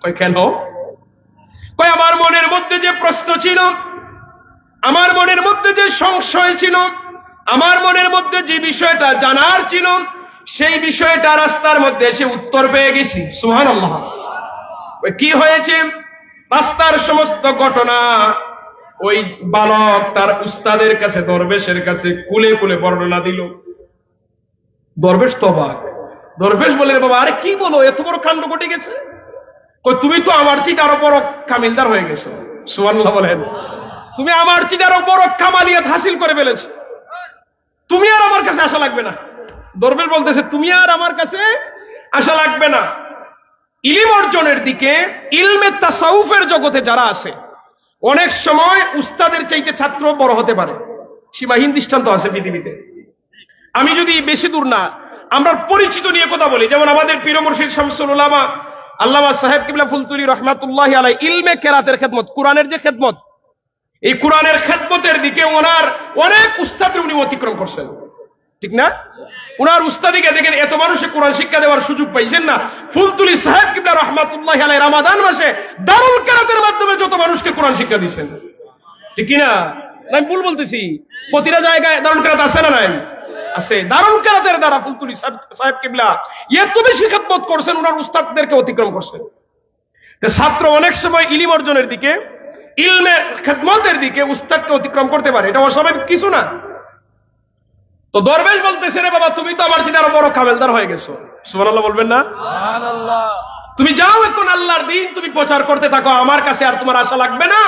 কই কেন? কই আমার মনের মধ্যে যে প্রশ্ন ছিল, আমার মনের মধ্যে যে সংশয় ছিল, আমার মনের মধ্যে যে বিষয়টা জানার ছিল, সেই বিষয়টা রাস্তার মধ্যে এসে উত্তর পেয়ে গেছি। সুবহানাল্লাহ। কি হয়েছে? রাস্তার সমস্ত ঘটনা ওই বালক তার উস্তাদের কাছে, দরবেশের কাছে কুলে কুলে বর্ণনা দিল। দরবেশ তো অবাক। দরবেশ বলে, বাবা আরে কি বলো, এত বড় কাণ্ড ঘটে গেছে? কই তুমি তো আমার চেয়ে আরো বড় কামিলদার হয়ে গেছো। সুবহানাল্লাহ বলেন। তুমি আমার চেয়ে আরো বড় কামালিয়াত হাসিল করে ফেলেছো, তুমি আর আমার কাছে আসা লাগবে না। দরবেশ বলতেছে, তুমি আর আমার কাছে আসা লাগবে না। ইলম অর্জনের দিকে, ইলমে তাসাউফের জগতে যারা আছে, অনেক সময় উস্তাদের চাইতে ছাত্র বড় হতে পারে। সীমাহীন দৃষ্টান্ত আছে পৃথিবীতে। আমি যদি বেশি দূর না, আমরা পরিচিত নিয়ে কথা বলি, যেমন আমাদের পীর মুর্শিদ শামসুল উলামা আল্লামা সাহেব কিবলা ফুলতুরি রহমাতুল্লাহি আলাইহি ইলমে কেরাতের খেদমত, কোরআনের যে খেদমত, এই কোরআনের খেদমতের দিকে ওনার অনেক উস্তাদের উনি অতিক্রম করছেন, ঠিক না? ওনার উস্তাদিকে দেখেন এত মানুষে কোরআন শিক্ষা দেওয়ার সুযোগ পাইছেন না। ফুলতুলি সাহেব কিবলা রহমাতুল্লাহি আলাইহি রমাদান মাসে দারুল কেরাতের মাধ্যমে যত মানুষকে কোরআন শিক্ষা দিচ্ছেন, ঠিক কিনা? আমি ভুল বলতেছি? প্রতিটা জায়গায় দারুল কেরাত আছে না নাই? আছে। দারুল কেরাতের দ্বারা ফুলতুলি সাহেব কিবলা এত বেশি খেদমত করছেন, ওনার উস্তাদদেরকে অতিক্রম করছেন। ছাত্র অনেক সময় ইলম অর্জনের দিকে, ইলমের খেদমতের দিকে উস্তাদকে অতিক্রম করতে পারে, এটা অস্বাভাবিক কিছু না। তো দরবেশ বলতেছে, রে বাবা তুমি তো আমার চেয়ে আরো বড় কামেলদার হয়ে গেছো। সুবহানাল্লাহ বলবেন না? সুবহানাল্লাহ। তুমি যাও এখন আল্লাহর দ্বীন তুমি প্রচার করতে থাকো, আমার কাছে আর তোমার আশা লাগবে না।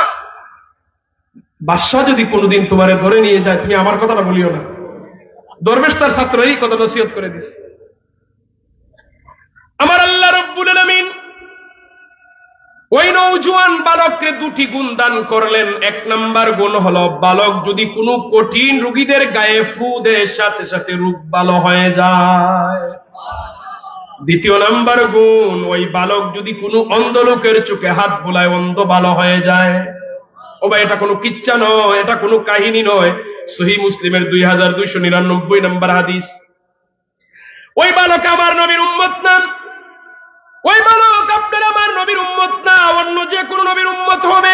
বাদশা যদি কোনোদিন তোমারে ধরে নিয়ে যায়, তুমি আমার কথাটা বলিও না। দরবেশ তার ছাত্রই কথা নসিহত করে দিছে। আমার আল্লাহ রাব্বুল আলামিন ওই নওজোয়ান বালককে দুটি গুণ দান করলেন। এক নাম্বার গুণ হলো, বালক যদি কোনো কঠিন রোগীদের গায়ে ফু দেয় সাথে সাথে রোগ ভালো হয়ে যায়। দ্বিতীয় নাম্বার গুণ, ওই বালক যদি কোনো অন্ধ লোকের চোখে হাত বোলায় অন্ধ ভালো হয়ে যায়। ও ভাই, এটা কোনো কিচ্ছা নয়, এটা কোনো কাহিনী নয়। সহিহ মুসলিমের 2299 নম্বর হাদিস। ওই বালক আমার নবীর উম্মত না, ওই বালক আপনার আমার নবীর উম্মত না, অন্য যে কোন নবীর উম্মত হবে।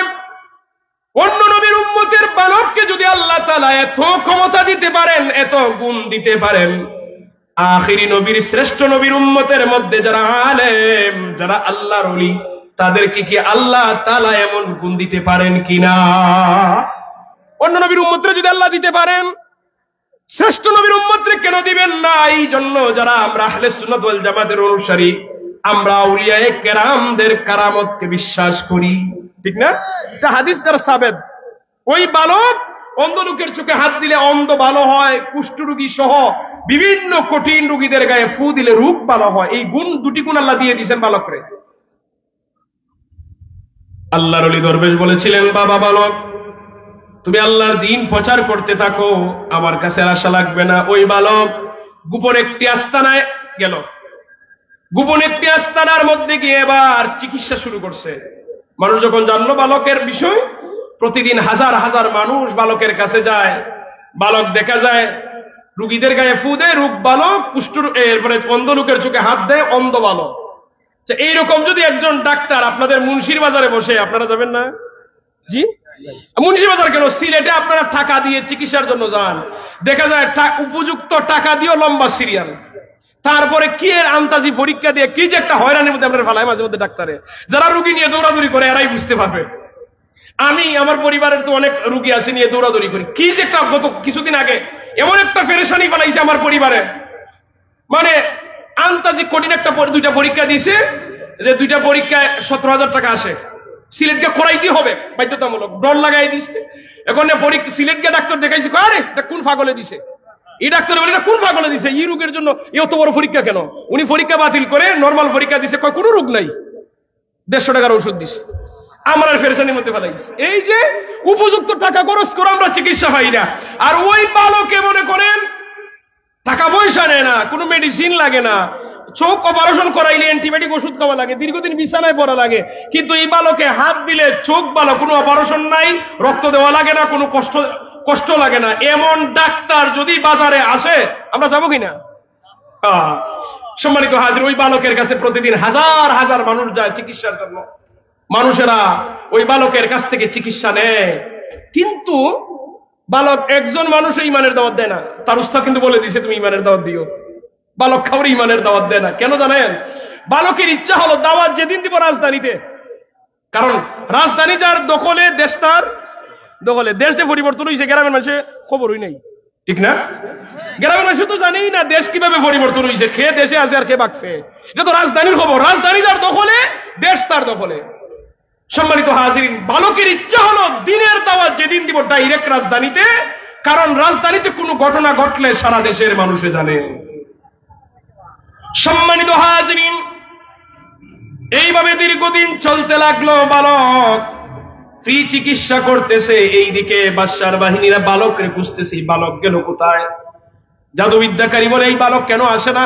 অন্য নবীর উম্মতের বালককে যদি আল্লাহ তাআলা এত ক্ষমতা দিতে পারেন, এত গুণ দিতে পারেন, আখিরি নবীর শ্রেষ্ঠ নবীর উম্মতের মধ্যে যারা আলেম, যারা আল্লাহর ওলি, তাদেরকে কি আল্লাহ তাআলা এমন গুণ দিতে পারেন কিনা? অন্য নবীর উম্মতরে যদি আল্লাহ দিতে পারেন, শ্রেষ্ঠ নবীর উম্মতরে কেন দিবেন না? এই জন্য যারা আমরা আহলে সুন্নাত ওয়াল জামাতের অনুসারী, আমরা আউলিয়ায়ে কেরামদের কারামতকে বিশ্বাস করি, ঠিক না? এটা হাদিস দ্বারা সাবেত। ওই বালক অন্ধ লোকের চোখে হাত দিলে অন্ধ ভালো হয়, কুষ্ঠরোগী সহ বিভিন্ন কঠিন রোগীদের গায়ে ফু দিলে রোগ ভালো হয়। এই গুণ, দুটি গুণ আল্লাহ দিয়ে দিয়েছেন বালকরে। আল্লাহর ওলি দরবেশ বলেছিলেন, বাবা বালক তুমি আল্লাহর দ্বীন প্রচার করতে থাকো, আমার কাছে আশা লাগবে না। ওই বালক গোপন একটি আস্তানায় গেল। গোপন একটি আস্তানার মধ্যে গিয়ে এবার চিকিৎসা শুরু করছে। মানুষ যখন জানলো বালকের বিষয়, প্রতিদিন হাজার হাজার মানুষ বালকের কাছে যায়। বালক দেখা যায় রুগীদের গায়ে ফু দেয়, রোগ বালক, এরপরে অন্ধ লোকের চোখে হাত দেয়, অন্ধ বালক। এইরকম যদি একজন ডাক্তার আপনাদের মুন্সির বাজারে বসে, আপনারা যাবেন না? জি, মুন্সি বাজার কেন, সিলেটে আপনারা টাকা দিয়ে চিকিৎসার জন্য যান, দেখা যায় উপযুক্ত টাকা দিয়েও লম্বা সিরিয়াল, তারপরে কি এর আন্তাজি পরীক্ষা দিয়ে কি যে একটা হয়রানির মধ্যে আপনার ফেলায় মাঝে মধ্যে ডাক্তারে। যারা রুগী নিয়ে দৌড়াদৌড়ি করে এরাই বুঝতে পারবে। আমি আমার পরিবারের তো অনেক রুগী আছে, নিয়ে দৌড়াদৌড়ি করি। কি যে একটা গত কিছুদিন আগে এমন একটা পেরেশানি ফেলাইছে আমার পরিবারে, মানে আন্তাজি কঠিন একটা দুইটা পরীক্ষা দিয়েছে, যে দুইটা পরীক্ষায় 17,000 টাকা আসে। সিলেটকে করাইতে হবে বাধ্যতামূলক, ডর লাগাই দিছে। এখন সিলেট গিয়ে ডাক্তার দেখাইছে, আরে এটা কোন পাগলে দিছে, এই ডাক্তার বলে এটা কোন পাগলে দিছে, এই রোগের জন্য এত বড় পরীক্ষা কেন? উনি পরীক্ষা বাতিল করে নর্মাল পরীক্ষা দিছে, কয় কোনো রোগ নাই, 150 টাকার ওষুধ দিছে। আমরা ফেরেশানির মধ্যে ফেলাইছি। এই যে উপযুক্ত টাকা খরচ করে আমরা চিকিৎসা পাই না, আর ওই বালকে মনে করেন টাকা পয়সা নেয় না, কোনো মেডিসিন লাগে না, চোখ অপারেশন করাইলে অ্যান্টিবায়োটিক ওষুধ খাওয়া লাগে, দীর্ঘদিন বিছানায় পড়া লাগে, কিন্তু এই বালকে হাত দিলে চোখ ভালো, কোনো অপারেশন নাই, রক্ত দেওয়া লাগে না, কোনো কষ্ট লাগে না। এমন ডাক্তার যদি বাজারে আসে আমরা যাবো কিনা? সম্মানিত হাজির, ওই বালকের কাছে প্রতিদিন হাজার হাজার মানুষ যায় চিকিৎসার জন্য। মানুষেরা ওই বালকের কাছ থেকে চিকিৎসা নেয়, কিন্তু বালক একজন মানুষ ইমানের দাওয়াত দেয় না। তার উস্তাদ কিন্তু বলে দিছে তুমি ইমানের দাওয়াত দিও। বালক খাওয়ার ইমানের দাওয়াত দেয় না। কেন জানেন? বালকের ইচ্ছা হলো দাওয়াত যেদিন দিব রাজধানীতে, কারণ রাজধানী যার দখলে, দেশ তার দখলে। দেশ যে পরিবর্তন হয়েছে গ্রামের মানুষের খবরই নেই, ঠিক না? গ্রামের মানুষ তো জানেই না দেশ কিভাবে পরিবর্তন হয়েছে, কে দেশে আছে আর কে বাকছে। এটা তো রাজধানীর খবর, রাজধানী যার দখলে, দেশ তার দখলে। সম্মানিত হাজিরিন, বালকের ইচ্ছা হলো দিনের দাওয়াত যেদিন দিব ডাইরেক্ট রাজধানীতে, কারণ রাজধানীতে কোনো ঘটনা ঘটলে সারা দেশের মানুষে জানে। সম্মানিত হাজিরিন, এইভাবে দীর্ঘদিন চলতে লাগলো। বালক ফ্রি চিকিৎসা করতেছে, এইদিকে বাদশার বাহিনীরা বালককে খুঁজতেছে, বালক গেল কোথায়? জাদুবিদ্যাকারী বলে এই বালক কেন আসে না?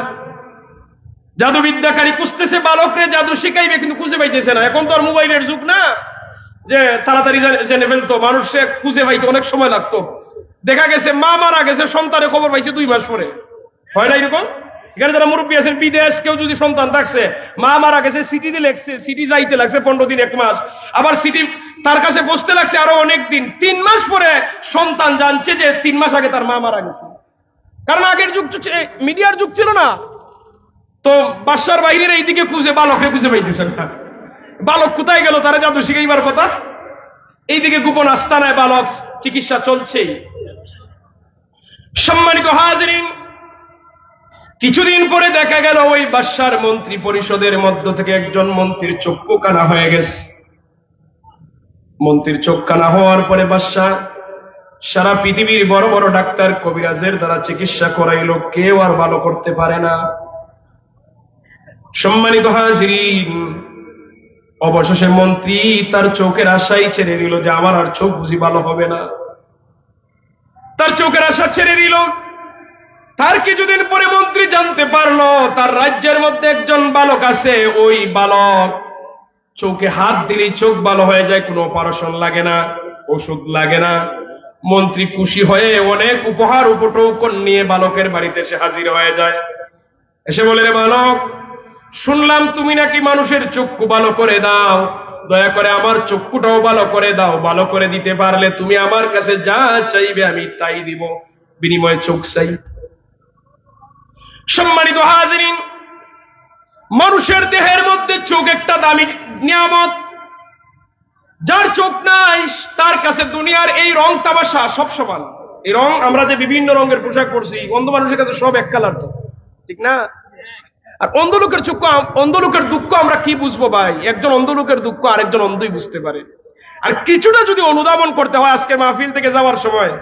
জাদুবিদ্যাকারী খুঁজতেছে বালকরে, জাদু শিখাইবে, কিন্তু খুঁজে পাইতেছে না। এখন তো আর মোবাইলের যুগ না যে তাড়াতাড়ি জেনে ফেলতো, মানুষে খুঁজে পাইতে অনেক সময় লাগতো। দেখা গেছে মা মারা গেছে, সন্তানের খবর পাইছে 2 মাস পরে। হয় না এরকম? এখানে যারা মুরব্বী আছেন, বিদেশ কেউ যদি সন্তান থাকছে, মা মারা গেছে, সিটিতে লেখছে, সিটি যাইতে লাগছে 15 দিন 1 মাস, আবার সিটি তার কাছে বসতে লাগছে আরো অনেক দিন। 3 মাস পরে সন্তান জানছে যে 3 মাস আগে তার মা মারা গেছে। কারণ আগের যুগ মিডিয়ার যুগ ছিল না। তো বাদশার বাহিনীরা এইদিকে খুঁজে, বালককে খুঁজে পাইতেছেন না। বালক কোথায় গেল? তারা জাদু শিখাইবার কথা। এইদিকে গোপন আস্তানায় বালক চিকিৎসা চলছেই। সম্মানিত হাজিরিন, কিছুদিন পরে দেখা গেল ওই বাদশার মন্ত্রী পরিষদের মধ্য থেকে একজন মন্ত্রীর চক্ষু কানা হয়ে গেছে। মন্ত্রীর চোখ কানা হওয়ার পরে বাদশা সারা পৃথিবীর বড় বড় ডাক্তার কবিরাজের দ্বারা চিকিৎসা করাইল, কেউ আর ভালো করতে পারে না। সম্মানিত হাজিরিন, অবশেষে মন্ত্রী তার চোখের আশাই ছেড়ে দিল যে আমার আর চোখ বুঝি ভালো হবে না। তার চোখের আশা ছেড়ে দিল। তার কিছুদিন পরে মন্ত্রী জানতে পারলো তার রাজ্যের মধ্যে একজন বালক আছে। ওই বালক চোখে হাত দিলেই চোখ ভালো হয়ে যায়, কোনো অপারেশন লাগে না, ওষুধ লাগে না। মন্ত্রী খুশি হয়ে অনেক উপহার উপটৌকন নিয়ে বালকের বাড়িতে এসে হাজির হয়ে যায়। এসে বলে, রে বালক, শুনলাম তুমি নাকি মানুষের চক্ষু ভালো করে দাও, দয়া করে আমার চক্ষুটাও ভালো করে দাও। ভালো করে দিতে পারলে তুমি আমার কাছে যা চাইবে আমি তাই দিব, বিনিময়ে চোখ চাই। সম্মানিত হাজিরিন, মানুষের দেহের মধ্যে চোখ একটা দামি নিয়ামত। যার চোখ নাই তার কাছে দুনিয়ার এই রং তামাশা সব সমান। এই রং, আমরা যে বিভিন্ন রঙের পোশাক পরছি, অন্ধ মানুষের কাছে সব এক কালার, তো ঠিক না? আর অন্ধ লোকের চক্ষু, অন্ধ লোকের দুঃখ আমরা কি বুঝবো ভাই? একজন অন্ধ লোকের দুঃখ আরেকজন অন্ধই বুঝতে পারে। আর কিছুটা যদি অনুধাবন করতে হয়, আজকে মাহফিল থেকে যাওয়ার সময়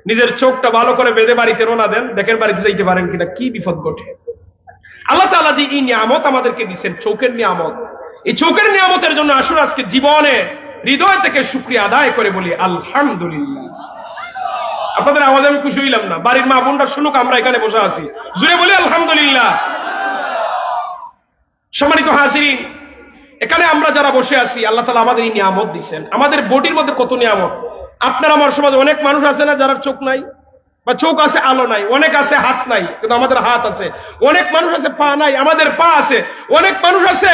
নিজের চোখটা ভালো করে বেঁধে বাড়িতে রওনা দেন, দেখেন বাড়িতে যাইতে পারেন কিনা, কি বিপদ ঘটে। আল্লাহ তাআলা যে এই নিয়ামত আমাদেরকে দিচ্ছেন, চোখের নিয়ামত, এই চোখের নিয়ামতের জন্য আসুন আজকে জীবনে হৃদয় থেকে শুকরিয়া আদায় করে বলি আলহামদুলিল্লাহ। আপনাদের আওয়াজে আমি খুশি হইলাম না, বাড়ির মা বোনরা শুনুক, আমরা এখানে বসে আছি, জুড়ে বলি আলহামদুলিল্লাহ। সম্মানিত হাজিরিন, এখানে আমরা যারা বসে আছি, আল্লাহ তাআলা আমাদের এই নিয়ামত দিচ্ছেন। আমাদের বডির মধ্যে কত নিয়ামত। আপনার আমার সমাজে অনেক মানুষ আছে না যারা চোখ নাই, বা চোখ আছে আলো নাই, অনেক আছে হাত নাই কিন্তু আমাদের হাত আছে, অনেক মানুষ আছে পা নাই আমাদের পা আছে, অনেক মানুষ আছে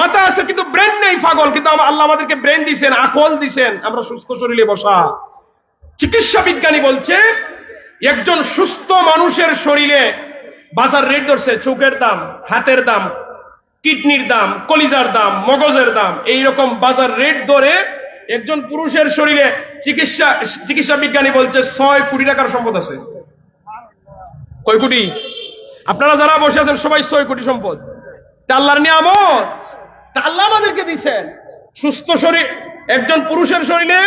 মাথা আছে কিন্তু ব্রেন নেই, পাগল, কিন্তু আল্লাহ আমাদেরকে ব্রেন দিছেন, আকল দিছেন, আমরা সুস্থ শরীরে বসা। চিকিৎসা বিজ্ঞানী বলছে একজন সুস্থ মানুষের শরীরে বাজার রেট ধরছে, চোখের দাম, হাতের দাম, কিডনির দাম, কলিজার দাম, মগজের দাম, এইরকম বাজার রেট ধরে একজন পুরুষের শরীরে চিকিৎসা বিজ্ঞানী বলছে 6 কোটি টাকার সম্পদ আছে। কয় কোটি? আপনারা যারা বসে আছেন সবাই 6 কোটি সম্পদ। তা আল্লাহর নিয়ামত, তা আল্লাহ আমাদেরকে দিচ্ছেন। সুস্থ শরীর, একজন পুরুষের শরীরে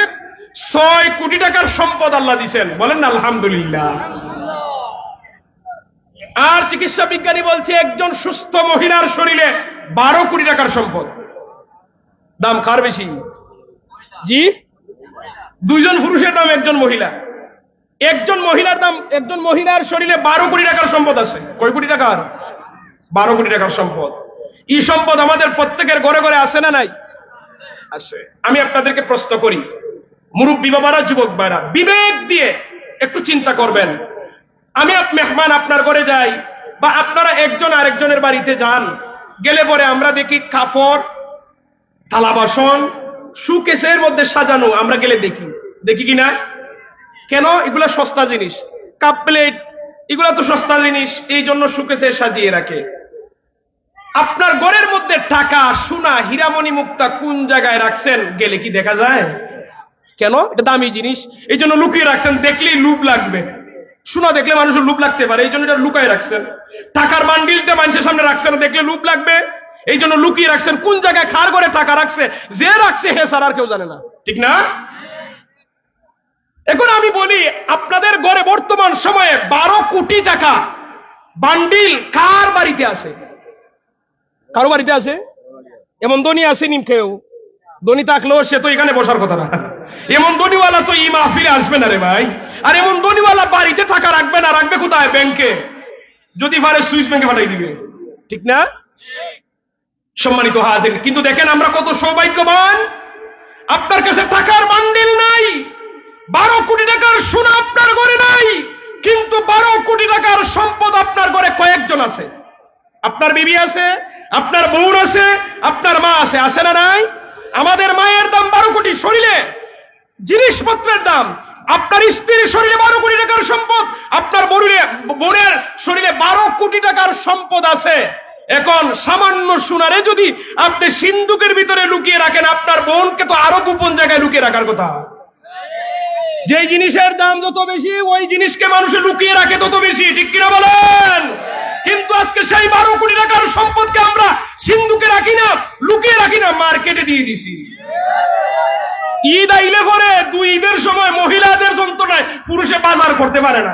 6 কোটি টাকার সম্পদ আল্লাহ দিছেন, বলেন না আলহামদুলিল্লাহ। আর চিকিৎসা বিজ্ঞানী বলছে একজন সুস্থ মহিলার শরীরে 12 কোটি টাকার সম্পদ। দাম কার বেশি? জি, 2 জন পুরুষের দাম 1 জন মহিলা। একজন মহিলার দাম, একজন মহিলার শরীরে 12 কোটি টাকার সম্পদ আছে। কয় কোটি টাকার? 12 কোটি টাকার সম্পদ। এই সম্পদ আমাদের প্রত্যেকের ঘরে ঘরে আছে না নাই? আছে। আমি আপনাদেরকে প্রশ্ন করি, মুরব্বী বাবারা, যুবক ভাইরা, বিবেক দিয়ে একটু চিন্তা করবেন। আমি মেহমান আপনার ঘরে যাই, বা আপনারা একজন আরেকজনের বাড়িতে যান, গেলে পরে আমরা দেখি কাপড়, থালা বাসন সুকেসের মধ্যে সাজানো, আমরা গেলে দেখি কিনা? কেন? এগুলা সস্তা জিনিস, কাপ প্লেট এগুলা তো সস্তা জিনিস, এই জন্য সুকেসে সাজিয়ে রাখে। আপনার ঘরের মধ্যে টাকা, সোনা, হীরামণি মুক্তা কোন জায়গায় রাখছেন গেলে কি দেখা যায়? কেন? এটা দামি জিনিস, এই জন্য লুকিয়ে রাখছেন, দেখলেই লুভ লাগবে। সোনা দেখলে মানুষের লুভ লাগতে পারে, এই জন্য এটা লুকায় রাখছেন। টাকার বান্ডিলটা মানুষের সামনে রাখছেন, দেখলে লুভ লাগবে, এই জন্য লুকিয়ে রাখছেন। কোন জায়গায় খার করে টাকা রাখছে, যে রাখছে হে স্যার আর কেউ জানে না, ঠিক না? এখন আমি বলি, আপনাদের ঘরে বর্তমান সময়ে 12 কোটি টাকা বান্ডিল কার বাড়িতে আছে? কারো বাড়িতে আছে? এমন ধনী আছে নিম কেউ? ধনী থাকলেও সে তো এখানে বসার কথা না। এমন ধনীওয়ালা তো এই মাহফিলে আসবে না রে ভাই। আর এমন ধনীওয়ালা বাড়িতে টাকা রাখবে না, রাখবে কোথায়? ব্যাংকে। যদি পারে সুইস ব্যাংকে পাঠাই দিবে, ঠিক না? সম্মানিত হাজির, কিন্তু দেখেন আমরা কত সৌভাগ্যবান, আপনার কাছে টাকার বান্ডিল নাই, 12 কোটি টাকার সোনা আপনার ঘরে নাই, কিন্তু 12 কোটি টাকার সম্পদ আপনার ঘরে কয়েকজন আছে। আপনার বিবি আছে, আপনার বোন আছে, আপনার মা আছে, আছে না নাই? আমাদের মায়ের দাম 12 কোটি, শরীরে জিনিসপত্রের দাম। আপনার স্ত্রীর শরীরে 12 কোটি টাকার সম্পদ, আপনার বোনের শরীরে 12 কোটি টাকার সম্পদ আছে। এখন সামান্য সোনারে যদি আপনি সিন্ধুকের ভিতরে লুকিয়ে রাখেন, আপনার বোনকে তো আরো গোপন জায়গায় লুকিয়ে রাখার কথা। যে জিনিসের দাম যত বেশি, ওই জিনিসকে মানুষে লুকিয়ে রাখে তত বেশি, ঠিক কিনা বলেন? কিন্তু আজকে সেই 12 কোটি টাকার সম্পদকে আমরা সিন্ধুকে রাখি না, লুকিয়ে রাখি না, মার্কেটে দিয়ে দিছি। ঈদ আইলে পরে 2 ঈদের সময় মহিলাদের যন্ত্রণায় পুরুষে বাজার করতে পারে না।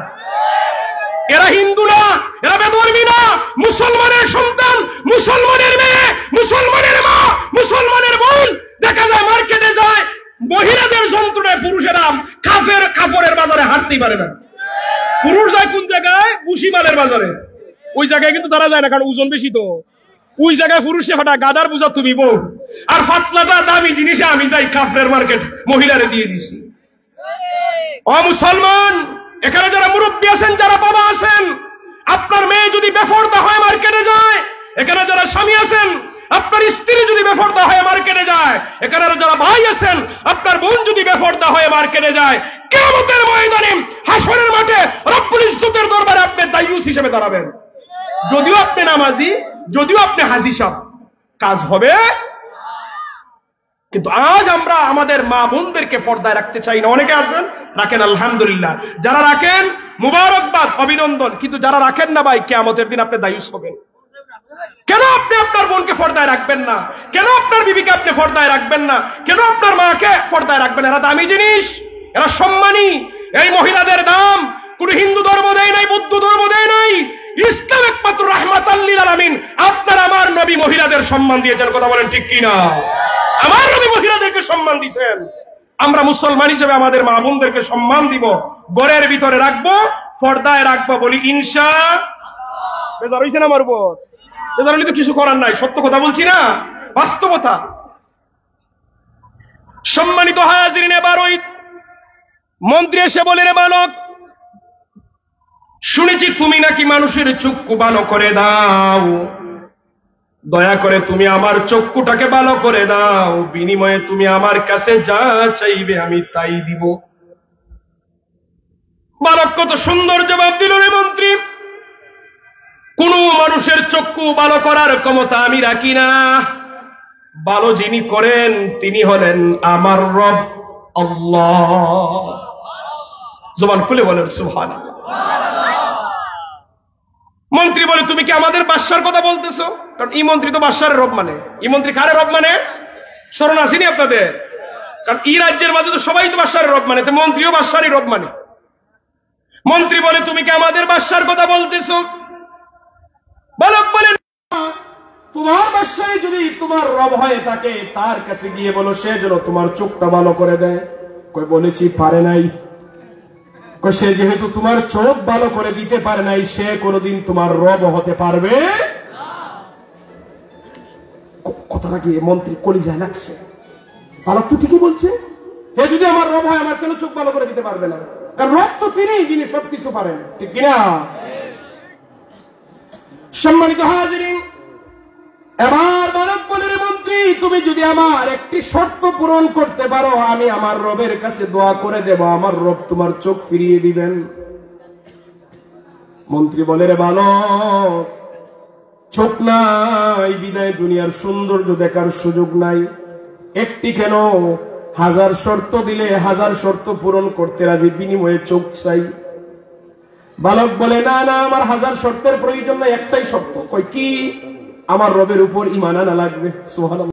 এরা হিন্দু না, এরা বেধর্মী না, মুসলমানের সন্তান, মুসলমানের মেয়ে, মুসলমানের মা, মুসলমানের বোন। দেখা যায় মার্কেটে যায়, মহিলাদের যন্ত্রণায় পুরুষেরা কাপড়ের বাজারে হাঁটতেই পারে না। পুরুষ যায় কোন জায়গায়? বুসিমালের বাজারে। ওই জায়গায় কিন্তু তারা যায় না, কারণ ওজন বেশি তো। ওই জায়গায় পুরুষে হঠাৎ গাদার বুঝা তুমি বউ, আর পাতলাটা দামি জিনিসে আমি যাই কাপড়ের মার্কেট, মহিলারে দিয়ে দিছি। ও মুসলমান, এখানে যারা মুরব্বী আছেন, যারা বাবা আছেন, আপনার মেয়ে যদি বেপরদা হয় মার্কেটে যায়, এখানে যারা স্বামী আছেন, আপনার স্ত্রী যদি বেপরদা হয়ে মার্কেটে যায়, এখানে যারা ভাই আছেন, আপনার বোন যদি বেপরদা হয়ে মার্কেটে যায়, কিয়ামতের ময়দানে হাসরের মাঠে রব্বুল ইজ্জতের দরবারে আপনি দায়ুস হিসেবে দাঁড়াবেন। যদিও আপনি নামাজি, যদিও আপনি হাজি সাহেব, কাজ হবে। কিন্তু আজ আমরা আমাদের মা বোনদেরকে পর্দায় রাখতে চাই না। অনেকে আছেন রাখেন, আলহামদুলিল্লাহ। যারা রাখেন মুবারকবাদ, অভিনন্দন। কিন্তু যারা রাখেন না ভাই, কিয়ামতের দিন আপনি দায়ুস হবেন। কেন আপনি আপনার বোনকে পর্দায় রাখবেন না? কেন আপনার বিবিকে আপনি পর্দায় রাখবেন না? কেন আপনার মাকে পর্দায় রাখবেন? এরা দামি জিনিস, এরা সম্মানী। এই মহিলাদের দাম কোন হিন্দু ধর্ম দেয় নাই, বৌদ্ধ ধর্ম দেয় নাই, ইসলাম একমাত্র রাহমাতাল লিল আলামিন। আপনার আমার নবী মহিলাদের সম্মান দিয়েছেন, কথা বলেন ঠিক কিনা? আমার নবী মহিলাদেরকে সম্মান দিয়েছেন। আমরা মুসলমান হিসেবে আমাদের মা বোনদেরকে সম্মান দিব, ঘরের ভিতরে রাখবো, পর্দায় রাখবো, বলি ইনশাআল্লাহ। বেজার হইছে না আমার উপর? বেজার হলে তো কিছু করার নাই, সত্য কথা বলছি না, বাস্তবতা। সম্মানিত হাজিরিন, এবার ওই মন্ত্রী এসে বলে, রে বালক, শুনেছি তুমি নাকি মানুষের চক্ষু ভালো করে দাও, দয়া করে তুমি আমার চক্ষুটাকে ভালো করে দাও, বিনিময়ে তুমি আমার কাছে যা চাইবে আমি তাই দিব। বালক কত সুন্দর জবাব দিল, রে মন্ত্রী, কোন মানুষের চক্ষু ভালো করার ক্ষমতা আমি রাখি না, ভালো যিনি করেন তিনি হলেন আমার রব আল্লাহ। জবান খুলে বলেন সুবহানাল্লাহ। মন্ত্রী বলে, তুমি কি আমাদের বাদশার কথা বলতেছো? কারণ এই মন্ত্রী তো বাদশার রব মানে। এই মন্ত্রী কারে রব মানে? স্মরণ আসেনি আপনাদের? কারণ এই রাজ্যের মাঝে তো সবাই তো বাদশার রব রব মানে, তো মন্ত্রীও বাদশারই রব মানে। মন্ত্রী বলে তুমি কি আমাদের বাদশার কথা বলতেছো? বালক বলে তোমার বাদশাহ যদি তোমার রব হয়ে থাকে তার কাছে গিয়ে বলো সে যেন তোমার চোখটা ভালো করে দেয়। কই বলেছি পারে নাই। কই সে যেহেতু তোমার চোখ ভালো করে দিতে পারে নাই সে কোনোদিন তোমার রব হতে পারবে কথাটা কি মন্ত্রী কলিজায় লাগছে। বালক তো ঠিকই বলছে, হে যদি আমার রব হয় আমার কেন চোখ ভালো করে দিতে পারবে না? কারণ রব তো তিনি যিনি সবকিছু পারেন, ঠিক কিনা? সম্মানিত হাজিরিন, এবার বালক বলে রে মন্ত্রী তুমি যদি আমার একটি শর্ত পূরণ করতে পারো আমি আমার রবের কাছে দোয়া করে দেব, আমার রব তোমার চোখ ফিরিয়ে দিবেন। মন্ত্রী বলে রে বালক চোখ নাই বিদায় দুনিয়ার সৌন্দর্য দেখার সুযোগ নাই। একটি কেন 1000 শর্ত দিলে 1000 শর্ত পূরণ করতে রাজি, বিনিময়ে চোখ চাই। বালক বলে না না আমার 1000 শর্তের প্রয়োজন নাই, একটাই শর্ত। কই কি? আমার রবের উপর ঈমান আনা লাগবে। সুবহানাল্লাহ।